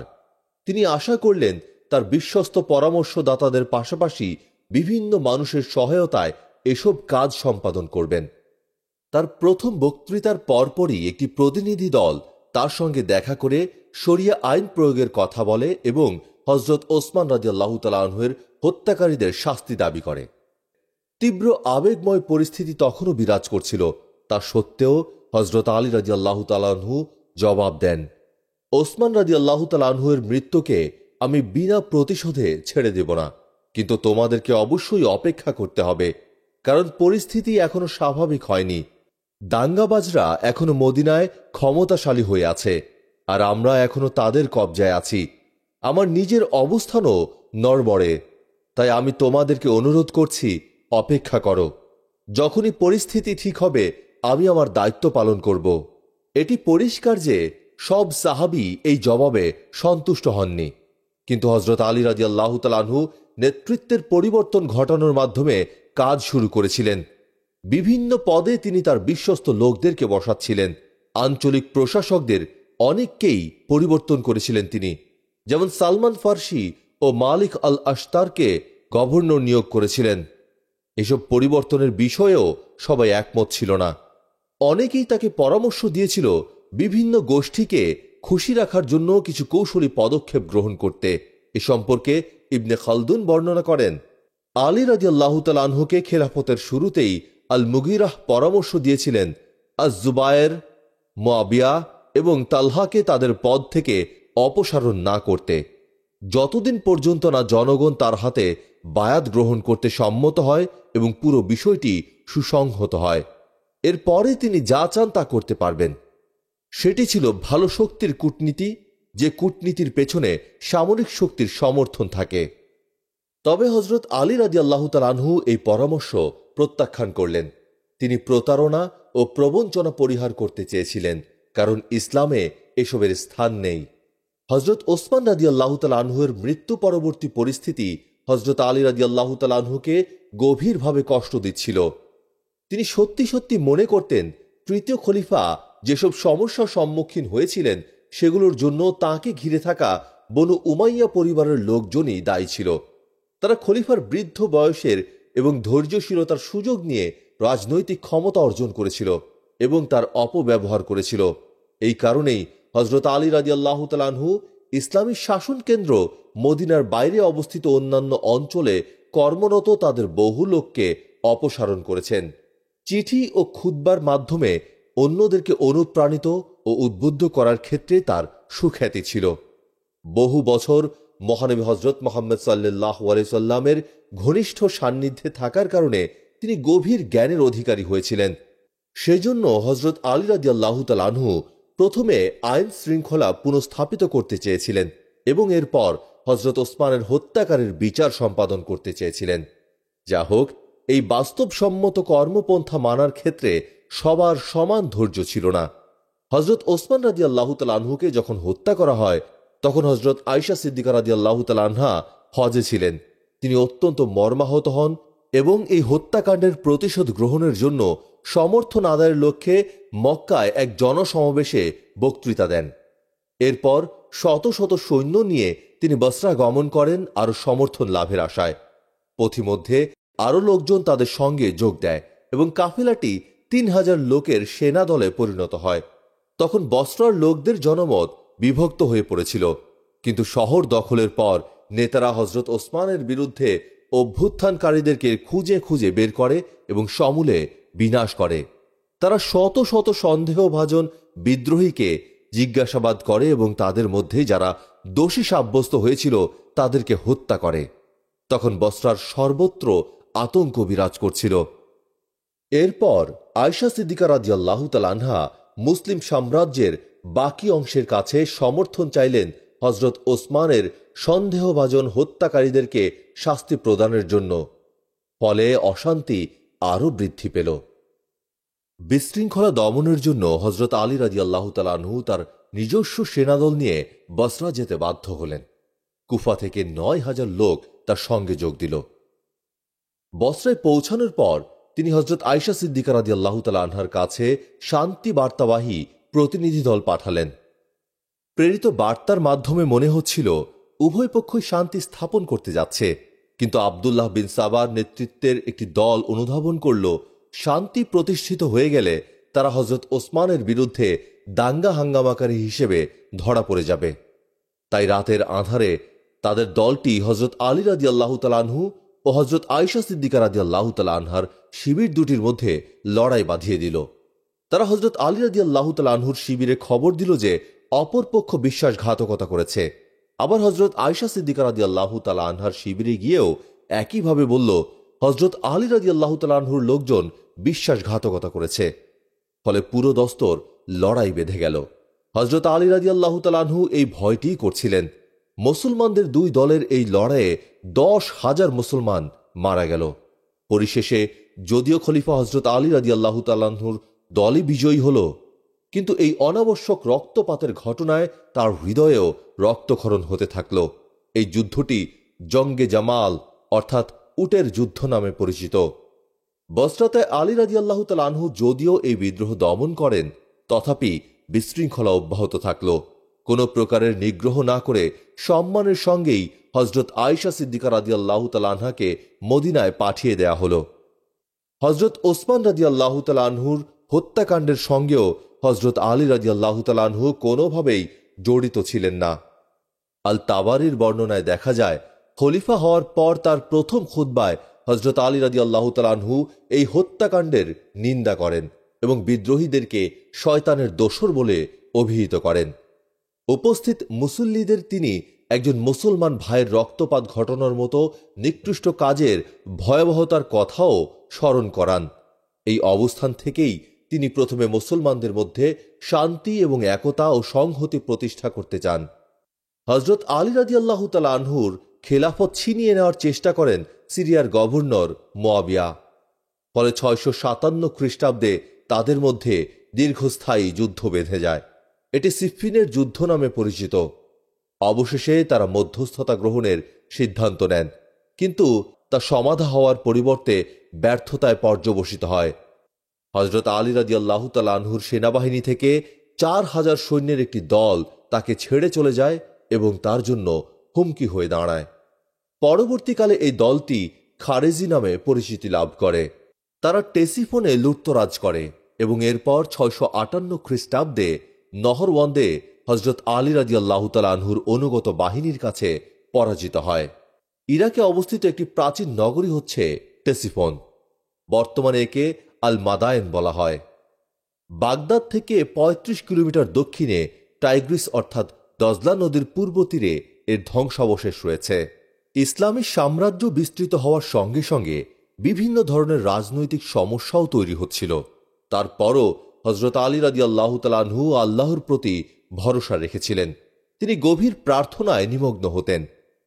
তিনি আশা করলেন তার বিশ্বস্ত পরামর্শদাতাদের পাশাপাশি বিভিন্ন মানুষের সহায়তায় এসব কাজ সম্পাদন করবেন। তার প্রথম বক্তৃতার পরপরই একটি প্রতিনিধি দল তার সঙ্গে দেখা করে শরিয়া আইন প্রয়োগের কথা বলে এবং হযরত ওসমান রাদিয়াল্লাহু তাআলা আনহুর হত্যাকারীদের শাস্তি দাবি করে। তীব্র আবেগময় পরিস্থিতি তখনও বিরাজ করছিল। তা সত্ত্বেও হযরত আলী রাদিয়াল্লাহু তাআলা আনহু জবাব দেন, ওসমান রাদিয়াল্লাহু তাআলা আনহুর মৃত্যুকে আমি বিনা প্রতিশোধে ছেড়ে দেব না, কিন্তু তোমাদেরকে অবশ্যই অপেক্ষা করতে হবে, কারণ পরিস্থিতি এখনো স্বাভাবিক হয়নি। দাঙ্গাবাজরা এখনো মদিনায় ক্ষমতাশালী হয়ে আছে, আর আমরা এখনো তাদের কবজায় আছি। আমার নিজের অবস্থানও নড়বড়ে, তাই আমি তোমাদেরকে অনুরোধ করছি, অপেক্ষা করো। যখনই পরিস্থিতি ঠিক হবে আমি আমার দায়িত্ব পালন করব। এটি পরিষ্কার যে সব সাহাবী এই জবাবে সন্তুষ্ট হননি, কিন্তু হযরত আলী রাদিয়াল্লাহু তাআলা আনহু নেতৃত্বের পরিবর্তন ঘটানোর মাধ্যমে কাজ শুরু করেছিলেন। বিভিন্ন পদে তিনি তার বিশ্বস্ত লোকদেরকে বসাচ্ছিলেন। আঞ্চলিক প্রশাসকদের অনেককেই পরিবর্তন করেছিলেন তিনি, যেমন সালমান ফার্সি ও মালিক আল আশতারকে গভর্নর নিয়োগ করেছিলেন। এসব পরিবর্তনের বিষয়েও সবাই একমত ছিল না। অনেকেই তাকে পরামর্শ দিয়েছিল বিভিন্ন গোষ্ঠীকে খুশি রাখার জন্য কিছু কৌশলী পদক্ষেপ গ্রহণ করতে। এ সম্পর্কে ইবনে খালদুন বর্ণনা করেন, আলী রাদিয়াল্লাহু তাআলা আনহুকে খেলাফতের শুরুতেই আল মুগিরাহ পরামর্শ দিয়েছিলেন আজ-জুবায়ের, মুয়াবিয়া এবং তালহাকে তাদের পদ থেকে অপসারণ না করতে, যতদিন পর্যন্ত না জনগণ তার হাতে বায়াত গ্রহণ করতে সম্মত হয় এবং পুরো বিষয়টি সুসংহত হয়। এরপরে তিনি যা চান তা করতে পারবেন। সেটি ছিল ভালো শক্তির কূটনীতি, যে কূটনীতির পেছনে সামরিক শক্তির সমর্থন থাকে। তবে হযরত আলী রাদিয়াল্লাহু তাআলা আনহু এই পরামর্শ প্রত্যাখ্যান করলেন। তিনি প্রতারণা ও প্রবঞ্চনা পরিহার করতে চেয়েছিলেন, কারণ ইসলামে এসবের স্থান নেই। হযরত ওসমান রাদিয়াল্লাহু তাআলা আনহুর মৃত্যু পরবর্তী পরিস্থিতি হযরত আলী রাদিয়াল্লাহু তাআলা আনহুকে গভীরভাবে কষ্ট দিচ্ছিল। তিনি সত্যি সত্যি মনে করতেন তৃতীয় খলিফা যেসব সমস্যার সম্মুখীন হয়েছিলেন সেগুলোর জন্য তাঁকে ঘিরে থাকা বনু উমাইয়া পরিবারের লোকজনই দায়ী ছিল। তারা খলিফার বৃদ্ধ বয়সের এবং ধৈর্যশীলতার সুযোগ নিয়ে রাজনৈতিক ক্ষমতা অর্জন করেছিল এবং তার অপব্যবহার করেছিল। এই কারণেই হযরত আলী রাদিয়াল্লাহু তাআলা আনহু ইসলামী শাসন কেন্দ্র মদিনার বাইরে অবস্থিত অন্যান্য অঞ্চলে কর্মরত তাদের বহু লোককে অপসারণ করেছেন। চিঠি ও খুতবার মাধ্যমে অন্যদেরকে অনুপ্রাণিত ও উদ্বুদ্ধ করার ক্ষেত্রে তার সুখ্যাতি ছিল। বহু বছর মহানবী হযরত মুহাম্মদ সাল্লাল্লাহু আলাইহি সাল্লামের ঘনিষ্ঠ সান্নিধ্যে থাকার কারণে তিনি গভীর জ্ঞানের অধিকারী হয়েছিলেন। সেজন্য হযরত আলী রাদিয়াল্লাহু তাআলা আনহু প্রথমে আইন শৃঙ্খলা পুনঃস্থাপিত করতে চেয়েছিলেন এবং এরপর হযরত ওসমানের হত্যাকারীর বিচার সম্পাদন করতে চেয়েছিলেন। যা হোক, এই বাস্তবসম্মত কর্মপন্থা মানার ক্ষেত্রে সবার সমান ধৈর্য ছিল না। হযরত ওসমান রাদিয়াল্লাহু তাআলা আনহুকে যখন হত্যা করা হয় তখন হযরত আয়েশা সিদ্দিকা রাদিয়াল্লাহু তাআলা আনহা হজে ছিলেন। তিনি অত্যন্ত মর্মাহত হন এবং এই হত্যাকাণ্ডের প্রতিশোধ গ্রহণের জন্য সমর্থন আদায়ের লক্ষ্যে মক্কায় এক জনসমাবেশে বক্তৃতা দেন। এরপর শত শত সৈন্য নিয়ে তিনি বসরা গমন করেন আরও সমর্থন লাভের আশায়। পথিমধ্যে আরও লোকজন তাদের সঙ্গে যোগ দেয় এবং কাফেলাটি ৩,০০০ লোকের সেনা দলে পরিণত হয়। তখন বসরার লোকদের জনমত বিভক্ত হয়ে পড়েছিল, কিন্তু শহর দখলের পর নেতারা হযরত ওসমানের বিরুদ্ধে অভ্যুত্থানকারীদেরকে খুঁজে খুঁজে বের করে এবং সমূলে বিনাশ করে। তারা শত শত সন্দেহভাজন বিদ্রোহীকে জিজ্ঞাসাবাদ করে এবং তাদের মধ্যে যারা দোষী সাব্যস্ত হয়েছিল তাদেরকে হত্যা করে। তখন বসরার সর্বত্র আতঙ্ক বিরাজ করছিল। এরপর আয়েশা সিদ্দিকা রাদিয়াল্লাহু তাআলা আনহা মুসলিম সাম্রাজ্যের বাকি অংশের কাছে সমর্থন চাইলেন হযরত ওসমানের সন্দেহভাজন হত্যাকারীদেরকে শাস্তি প্রদানের জন্য। ফলে অশান্তি আরও বৃদ্ধি পেল। বিশৃঙ্খলা দমনের জন্য হযরত আলী রাদিয়াল্লাহু তাআলা আনহু তার নিজস্ব সেনাদল নিয়ে বসরা যেতে বাধ্য হলেন। কুফা থেকে ৯,০০০ লোক তার সঙ্গে যোগ দিল। বসরায় পৌঁছানোর পর তিনি হযরত আয়েশা সিদ্দিকা রাদিয়াল্লাহু তাআলা আনহার কাছে শান্তি বার্তাবাহী প্রতিনিধি দল পাঠালেন। প্রেরিত বার্তার মাধ্যমে মনে হচ্ছিল উভয় পক্ষই শান্তি স্থাপন করতে যাচ্ছে, কিন্তু আবদুল্লাহ বিন সাবার নেতৃত্বের একটি দল অনুধাবন করল শান্তি প্রতিষ্ঠিত হয়ে গেলে তারা হজরত ওসমানের বিরুদ্ধে দাঙ্গা হাঙ্গামাকারী হিসেবে ধরা পড়ে যাবে। তাই রাতের আঁধারে তাদের দলটি হজরত আলী রাদিয়াল্লাহু তাআলা আনহু ও হজরত আয়েশা সিদ্দিকা রাদিয়াল্লাহু তাআলা আনহার শিবির দুটির মধ্যে লড়াই বাঁধিয়ে দিল। তারা হজরত আলী রাদিয়াল্লাহু তাআলা আনহুর শিবিরে খবর দিল যে অপরপক্ষ বিশ্বাসঘাতকতা করেছে। আবার হজরত আয়েশা সিদ্দিকা রাদিয়াল্লাহু তাআলা আনহার শিবিরে গিয়েও একইভাবে বলল হজরত আলী রাদিয়াল্লাহু তাআলা আনহুর লোকজন বিশ্বাসঘাতকতা করেছে। ফলে পুরো দস্তর লড়াই বেঁধে গেল। হজরত আলী রাদিয়াল্লাহু তাআলা আনহু এই ভয়টিই করছিলেন। মুসলমানদের দুই দলের এই লড়াইয়ে 10,000 মুসলমান মারা গেল। পরিশেষে যদিও খলিফা হজরত আলী রাদিয়াল্লাহু তাআলা আনহুর দলই বিজয়ী হল, কিন্তু এই অনাবশ্যক রক্তপাতের ঘটনায় তার হৃদয়েও রক্তক্ষরণ হতে থাকল। এই যুদ্ধটি জঙ্গে জামাল অর্থাৎ উটের যুদ্ধ নামে পরিচিত। বসরাতে আলী রাদিয়াল্লাহু তাআলা আনহু যদিও এই বিদ্রোহ দমন করেন, তথাপি বিশৃঙ্খলা অব্যাহত থাকল। কোনো প্রকারের নিগ্রহ না করে সম্মানের সঙ্গেই হজরত আয়েশা সিদ্দিকা রাদিয়াল্লাহু তাআলা আনহাকে মদিনায় পাঠিয়ে দেয়া হল। হজরত ওসমান রাদিয়াল্লাহু তাআলা আনহুর হত্যাকাণ্ডের সঙ্গেও হজরত আলী রাদিয়াল্লাহু তাআলা আনহু কোনোভাবেই জড়িত ছিলেন না। আল তাবারির বর্ণনায় দেখা যায়, খলিফা হওয়ার পর তার প্রথম খুতবায় হজরত আলী রাদিয়াল্লাহু তাআলা আনহু এই হত্যাকাণ্ডের নিন্দা করেন এবং বিদ্রোহীদেরকে শয়তানের দোসর বলে অভিহিত করেন। উপস্থিত মুসল্লিদের তিনি একজন মুসলমান ভাইয়ের রক্তপাত ঘটানোর মতো নিকৃষ্ট কাজের ভয়াবহতার কথাও স্মরণ করান। এই অবস্থান থেকেই তিনি প্রথমে মুসলমানদের মধ্যে শান্তি এবং একতা ও সংহতি প্রতিষ্ঠা করতে চান। হজরত আলী রাদিয়াল্লাহু তাআলা আনহুর খেলাফত ছিনিয়ে নেওয়ার চেষ্টা করেন সিরিয়ার গভর্নর মুয়াবিয়া। ফলে 657 খ্রিস্টাব্দে তাদের মধ্যে দীর্ঘস্থায়ী যুদ্ধ বেঁধে যায়। এটি সিফফিনের যুদ্ধ নামে পরিচিত। অবশেষে তারা মধ্যস্থতা গ্রহণের সিদ্ধান্ত নেন, কিন্তু তা সমাধা হওয়ার পরিবর্তে ব্যর্থতায় পর্যবসিত হয়। হজরত আলী রাদিয়াল্লাহু তাআলা আনহুর সেনাবাহিনী থেকে 4000 সৈন্যের একটি দল তাকে ছেড়ে চলে যায় এবং তার জন্য হুমকি হয়ে দাঁড়ায়। পরবর্তীকালে এই দলটি খারেজি নামে পরিচিতি লাভ করে। তারা টেসিফোনে লুটতরাজ করে এবং এরপর 658 খ্রিস্টাব্দে নহরওয়ান্দে হজরত আলী রাদিয়াল্লাহু তাআলা আনহুর অনুগত বাহিনীর কাছে পরাজিত হয়। ইরাকে অবস্থিত একটি প্রাচীন নগরী হচ্ছে টেসিফোন। বর্তমানে একে আল মাদায়েন বলা হয়। বাগদাদ থেকে 35 কিলোমিটার দক্ষিণে টাইগ্রিস অর্থাৎ দজলা নদীর পূর্ব তীরে এর ধ্বংসাবশেষ রয়েছে। ইসলামী সাম্রাজ্য বিস্তৃত হওয়ার সঙ্গে সঙ্গে বিভিন্ন ধরনের রাজনৈতিক সমস্যাও তৈরি হচ্ছিল। তারপরও হজরত আলী রাদিয়াল্লাহু তাআলা আনহু আল্লাহর প্রতি ভরসা রেখেছিলেন। তিনি গভীর প্রার্থনায় নিমগ্ন হতেন।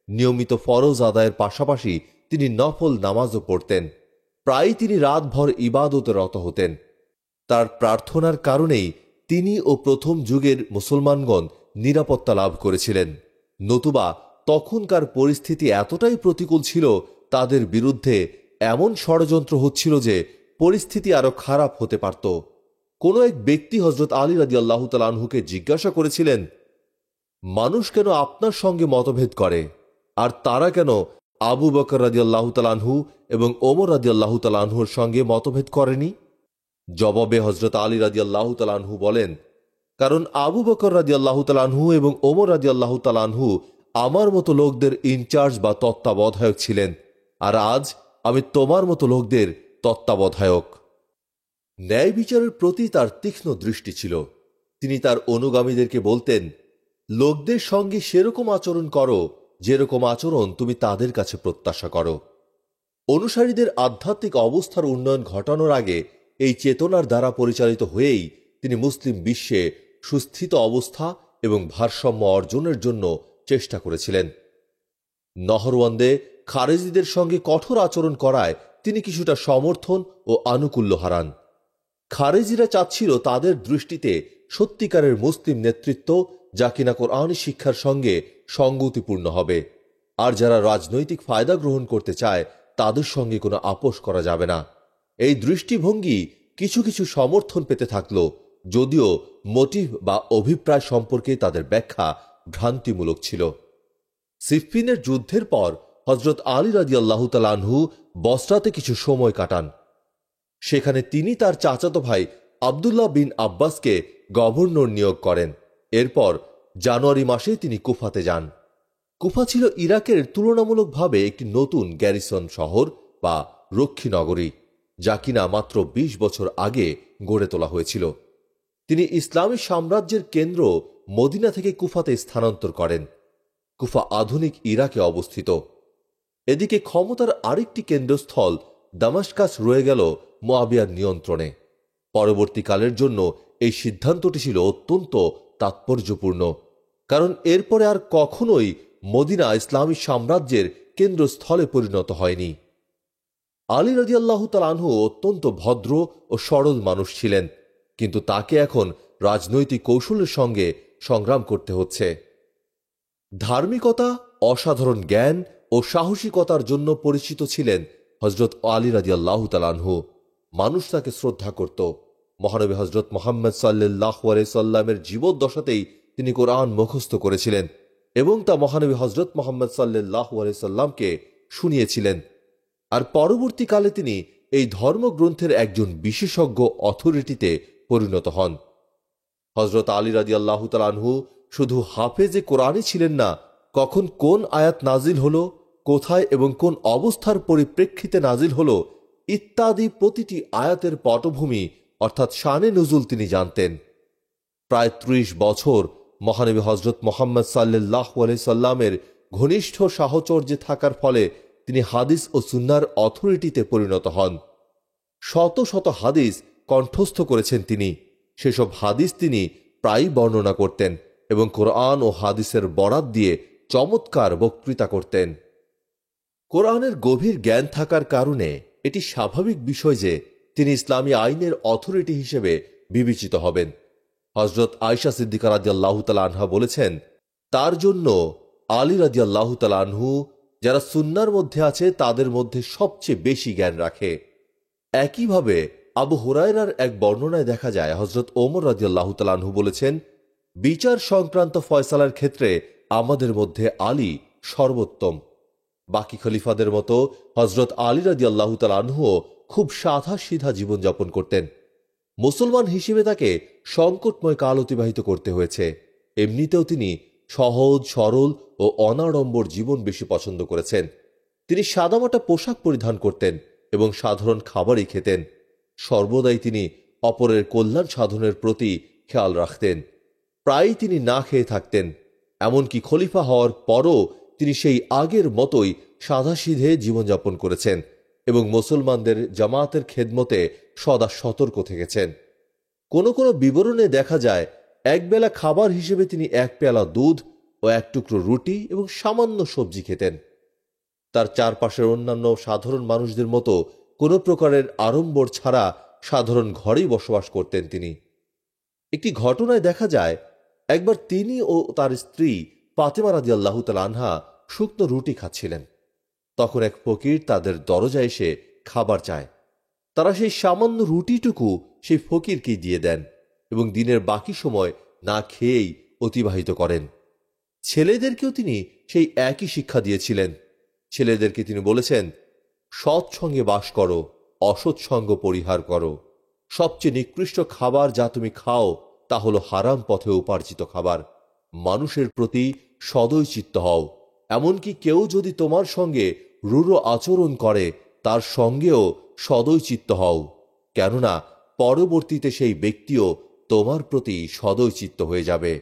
নিয়মিত ফরজ আদায়ের পাশাপাশি তিনি নফল নামাজও পড়তেন। প্রায়ই তিনি রাতভর ইবাদতে রত হতেন। তার প্রার্থনার কারণেই তিনি ও প্রথম যুগের মুসলমানগণ নিরাপত্তা লাভ করেছিলেন। নতুবা তখনকার পরিস্থিতি এতটাই প্রতিকূল ছিল, তাদের বিরুদ্ধে এমন ষড়যন্ত্র হচ্ছিল যে পরিস্থিতি আরো খারাপ হতে পারত। কোন এক ব্যক্তি হজরত আলী রাদিয়াল্লাহু তাআলা আনহুকে জিজ্ঞাসা করেছিলেন, মানুষ কেন আপনার সঙ্গে মতভেদ করে, আর তারা কেন আবু বকর রাদিয়াল্লাহু তাআলা আনহু এবং ওমর রাদিয়াল্লাহু তাআলা আনহুর সঙ্গে মতভেদ করেনি? জবাবে হজরত আলী রাদিয়াল্লাহু তাআলা আনহু বলেন, কারণ আবু বকর রাদিয়াল্লাহু তাআলা আনহু এবং ওমর রাদিয়াল্লাহু তাআলা আনহু আমার মতো লোকদের ইনচার্জ বা তত্ত্বাবধায়ক ছিলেন, আর আজ আমি তোমার মতো লোকদের তত্ত্বাবধায়ক। ন্যায় বিচারের প্রতি তার তীক্ষ্ণ দৃষ্টি ছিল। তিনি তার অনুগামীদেরকে বলতেন, লোকদের সঙ্গে সেরকম আচরণ করো যেরকম আচরণ তুমি তাদের কাছে প্রত্যাশা করো। অনুসারীদের আধ্যাত্মিক অবস্থার উন্নয়ন ঘটানোর আগে এই চেতনার দ্বারা পরিচালিত হয়েই তিনি মুসলিম বিশ্বে সুস্থিত অবস্থা এবং ভারসাম্য অর্জনের জন্য চেষ্টা করেছিলেন। নহরওয়ান্দে খারেজিদের সঙ্গে কঠোর আচরণ করায় তিনি কিছুটা সমর্থন ও আনুকূল্য হারান। খারেজিরা চাচ্ছিল তাদের দৃষ্টিতে সত্যিকারের মুসলিম নেতৃত্ব, যা কিনা কোরআনী শিক্ষার সঙ্গে সঙ্গতিপূর্ণ হবে, আর যারা রাজনৈতিক ফায়দা গ্রহণ করতে চায় তাদের সঙ্গে কোনো আপোষ করা যাবে না। এই দৃষ্টিভঙ্গি কিছু কিছু সমর্থন পেতে থাকল, যদিও মোটিভ বা অভিপ্রায় সম্পর্কে তাদের ব্যাখ্যা ভ্রান্তিমূলক ছিল। সিফফিনের যুদ্ধের পর হজরত আলী রাদিয়াল্লাহু তাআলা আনহু বসরাতে কিছু সময় কাটান। সেখানে তিনি তার চাচাতো ভাই আবদুল্লাহ বিন আব্বাসকে গভর্নর নিয়োগ করেন। এরপর জানুয়ারি মাসে তিনি কুফাতে যান। কুফা ছিল ইরাকের তুলনামূলকভাবে একটি নতুন গ্যারিসন শহর বা রক্ষী নগরী, যা কিনা মাত্র ২০ বছর আগে গড়ে তোলা হয়েছিল। তিনি ইসলামী সাম্রাজ্যের কেন্দ্র মদিনা থেকে কুফাতে স্থানান্তর করেন। কুফা আধুনিক ইরাকে অবস্থিত। এদিকে ক্ষমতার আরেকটি কেন্দ্রস্থল দামাশকাস রয়ে গেল মুআবিয়ার নিয়ন্ত্রণে। পরবর্তীকালের জন্য এই সিদ্ধান্তটি ছিল অত্যন্ত তাৎপর্যপূর্ণ, কারণ এরপরে আর কখনোই মদিনা ইসলামী সাম্রাজ্যের কেন্দ্রস্থলে পরিণত হয়নি। আলী রাদিয়াল্লাহু তাআলা আনহু অত্যন্ত ভদ্র ও সরল মানুষ ছিলেন, কিন্তু তাকে এখন রাজনৈতিক কৌশলের সঙ্গে সংগ্রাম করতে হচ্ছে। ধার্মিকতা, অসাধারণ জ্ঞান ও সাহসিকতার জন্য পরিচিত ছিলেন হজরত আলী রাদিয়াল্লাহু তাআলা আনহু। মানুষ তাকে শ্রদ্ধা করত। মহানবী হজরত মুহাম্মদ সাল্লাল্লাহু আলাইহি সাল্লামের জীবদ্দশাতেই তিনি কোরআন মুখস্থ করেছিলেন এবং তা মহানবী হজরত মুহাম্মদ সাল্লাল্লাহু আলাইহি সাল্লামকে শুনিয়েছিলেন। আর পরবর্তীকালে তিনি এই ধর্মগ্রন্থের একজন বিশেষজ্ঞ অথরিটিতে পরিণত হন। হজরত আলী রাদিয়াল্লাহু তাআলা আনহু শুধু হাফেজে কোরআনই ছিলেন না, কখন কোন আয়াত নাজিল হলো, কোথায় এবং কোন অবস্থার পরিপ্রেক্ষিতে নাজিল হলো ইত্যাদি প্রতিটি আয়াতের পটভূমি অর্থাৎ শানে নুজুল তিনি জানতেন। প্রায় ৩০ বছর মহানবী হজরত মুহাম্মদ সাল্লাল্লাহু আলাইহি সাল্লামের ঘনিষ্ঠ সাহচর্যে থাকার ফলে তিনি হাদিস ও সুন্নাহর অথরিটিতে পরিণত হন। শত শত হাদিস কণ্ঠস্থ করেছেন তিনি। সেসব হাদিস তিনি প্রায়ই বর্ণনা করতেন এবং কোরআন ও হাদিসের বরাত দিয়ে চমৎকার বক্তৃতা করতেন। কোরআনের গভীর জ্ঞান থাকার কারণে এটি স্বাভাবিক বিষয় যে তিনি ইসলামী আইনের অথরিটি হিসেবে বিবেচিত হবেন। হজরত আয়েশা সিদ্দিকা রাদিয়াল্লাহু তাআলা আনহা বলেছেন, তার জন্য আলী রাদিয়াল্লাহু তাআলা আনহু যারা সুন্নাহর মধ্যে আছে তাদের মধ্যে সবচেয়ে বেশি জ্ঞান রাখে। একইভাবে আবু হুরায়রার এক বর্ণনায় দেখা যায় হজরত ওমর রাদিয়াল্লাহু তাআলা আনহু বলেছেন, বিচার সংক্রান্ত ফয়সালার ক্ষেত্রে আমাদের মধ্যে আলী সর্বোত্তম। বাকি খলিফাদের মতো হজরত আলী রাদিয়াল্লাহু তাআলা আনহুও খুব সাদা সিধা জীবনযাপন করতেন। মুসলমান হিসেবে তাকে সংকটময় কাল অতিবাহিত করতে হয়েছে। এমনিতেও তিনি সহজ সরল ও অনাড়ম্বর জীবন বেশি পছন্দ করেছেন। তিনি সাদামাটা পোশাক পরিধান করতেন এবং সাধারণ খাবারই খেতেন। সর্বদাই তিনি অপরের কল্যাণ সাধনের প্রতি খেয়াল রাখতেন। প্রায়ই তিনি না খেয়ে থাকতেন। এমনকি খলিফা হওয়ার পরও তিনি সেই আগের মতোই সাদাসিধে জীবনযাপন করেছেন এবং মুসলমানদের জামাতের খেদমতে সদা সতর্ক থেকেছেন। কোনো কোনো বিবরণে দেখা যায় একবেলা খাবার হিসেবে তিনি ১ পেয়ালা দুধ ও ১ টুকরো রুটি এবং সামান্য সবজি খেতেন। তার চারপাশের অন্যান্য সাধারণ মানুষদের মতো কোনো প্রকারের আড়ম্বর ছাড়া সাধারণ ঘরেই বসবাস করতেন তিনি। একটি ঘটনায় দেখা যায় একবার তিনি ও তার স্ত্রী ফাতেমা রাদিয়াল্লাহু তাআলা আনহা শুকনো রুটি খাচ্ছিলেন। তখন এক ফকির তাদের দরজায় এসে খাবার চায়। তারা সেই সামান্য রুটিটুকু সেই ফকিরকেই দিয়ে দেন এবং দিনের বাকি সময় না খেয়েই অতিবাহিত করেন। ছেলেদেরকেও তিনি সেই একই শিক্ষা দিয়েছিলেন। ছেলেদেরকে তিনি বলেছেন, সৎসঙ্গে বাস করো, অসৎসঙ্গ পরিহার করো। সবচেয়ে নিকৃষ্ট খাবার যা তুমি খাও তা হলো হারাম পথে উপার্জিত খাবার। মানুষের প্রতি সদয় চিত্ত হও। এমনকি কেউ যদি তোমার সঙ্গে রূঢ় আচরণ করে তার সঙ্গেও সদয় চিত্ত হও, কেননা পরবর্তীতে সেই ব্যক্তিও তোমার প্রতি সদয় চিত্ত হয়ে যাবে।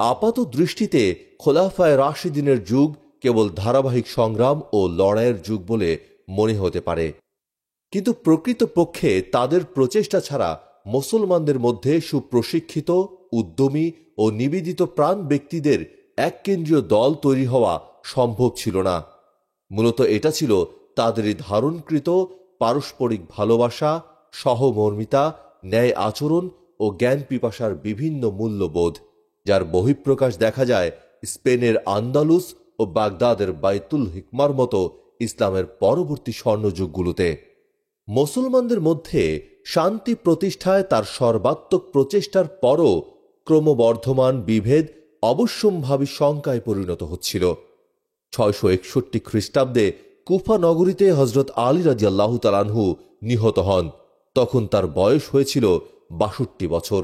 আপাত দৃষ্টিতে খোলাফায়ে রাশিদিনের যুগ কেবল ধারাবাহিক সংগ্রাম ও লড়াইয়ের যুগ বলে মনে হতে পারে, কিন্তু প্রকৃতপক্ষে তাদের প্রচেষ্টা ছাড়া মুসলমানদের মধ্যে সুপ্রশিক্ষিত, উদ্যমী ও নিবেদিত প্রাণ ব্যক্তিদের এক কেন্দ্রীয় দল তৈরি হওয়া সম্ভব ছিল না। মূলত এটা ছিল তাদেরই ধারণকৃত পারস্পরিক ভালোবাসা, সহমর্মিতা, ন্যায় আচরণ ও জ্ঞান পিপাসার বিভিন্ন মূল্যবোধ, যার বহিঃপ্রকাশ দেখা যায় স্পেনের আন্দালুস ও বাগদাদের বাইতুল হিকমার মতো ইসলামের পরবর্তী স্বর্ণযুগগুলোতে। মুসলমানদের মধ্যে শান্তি প্রতিষ্ঠায় তার সর্বাত্মক প্রচেষ্টার পরও ক্রমবর্ধমান বিভেদ অবশ্যম্ভাবী শঙ্কায় পরিণত হচ্ছিল। 661 খ্রিস্টাব্দে কুফা নগরীতে হজরত আলী রাদিয়াল্লাহু তাআলা আনহু নিহত হন। তখন তার বয়স হয়েছিল 62 বছর।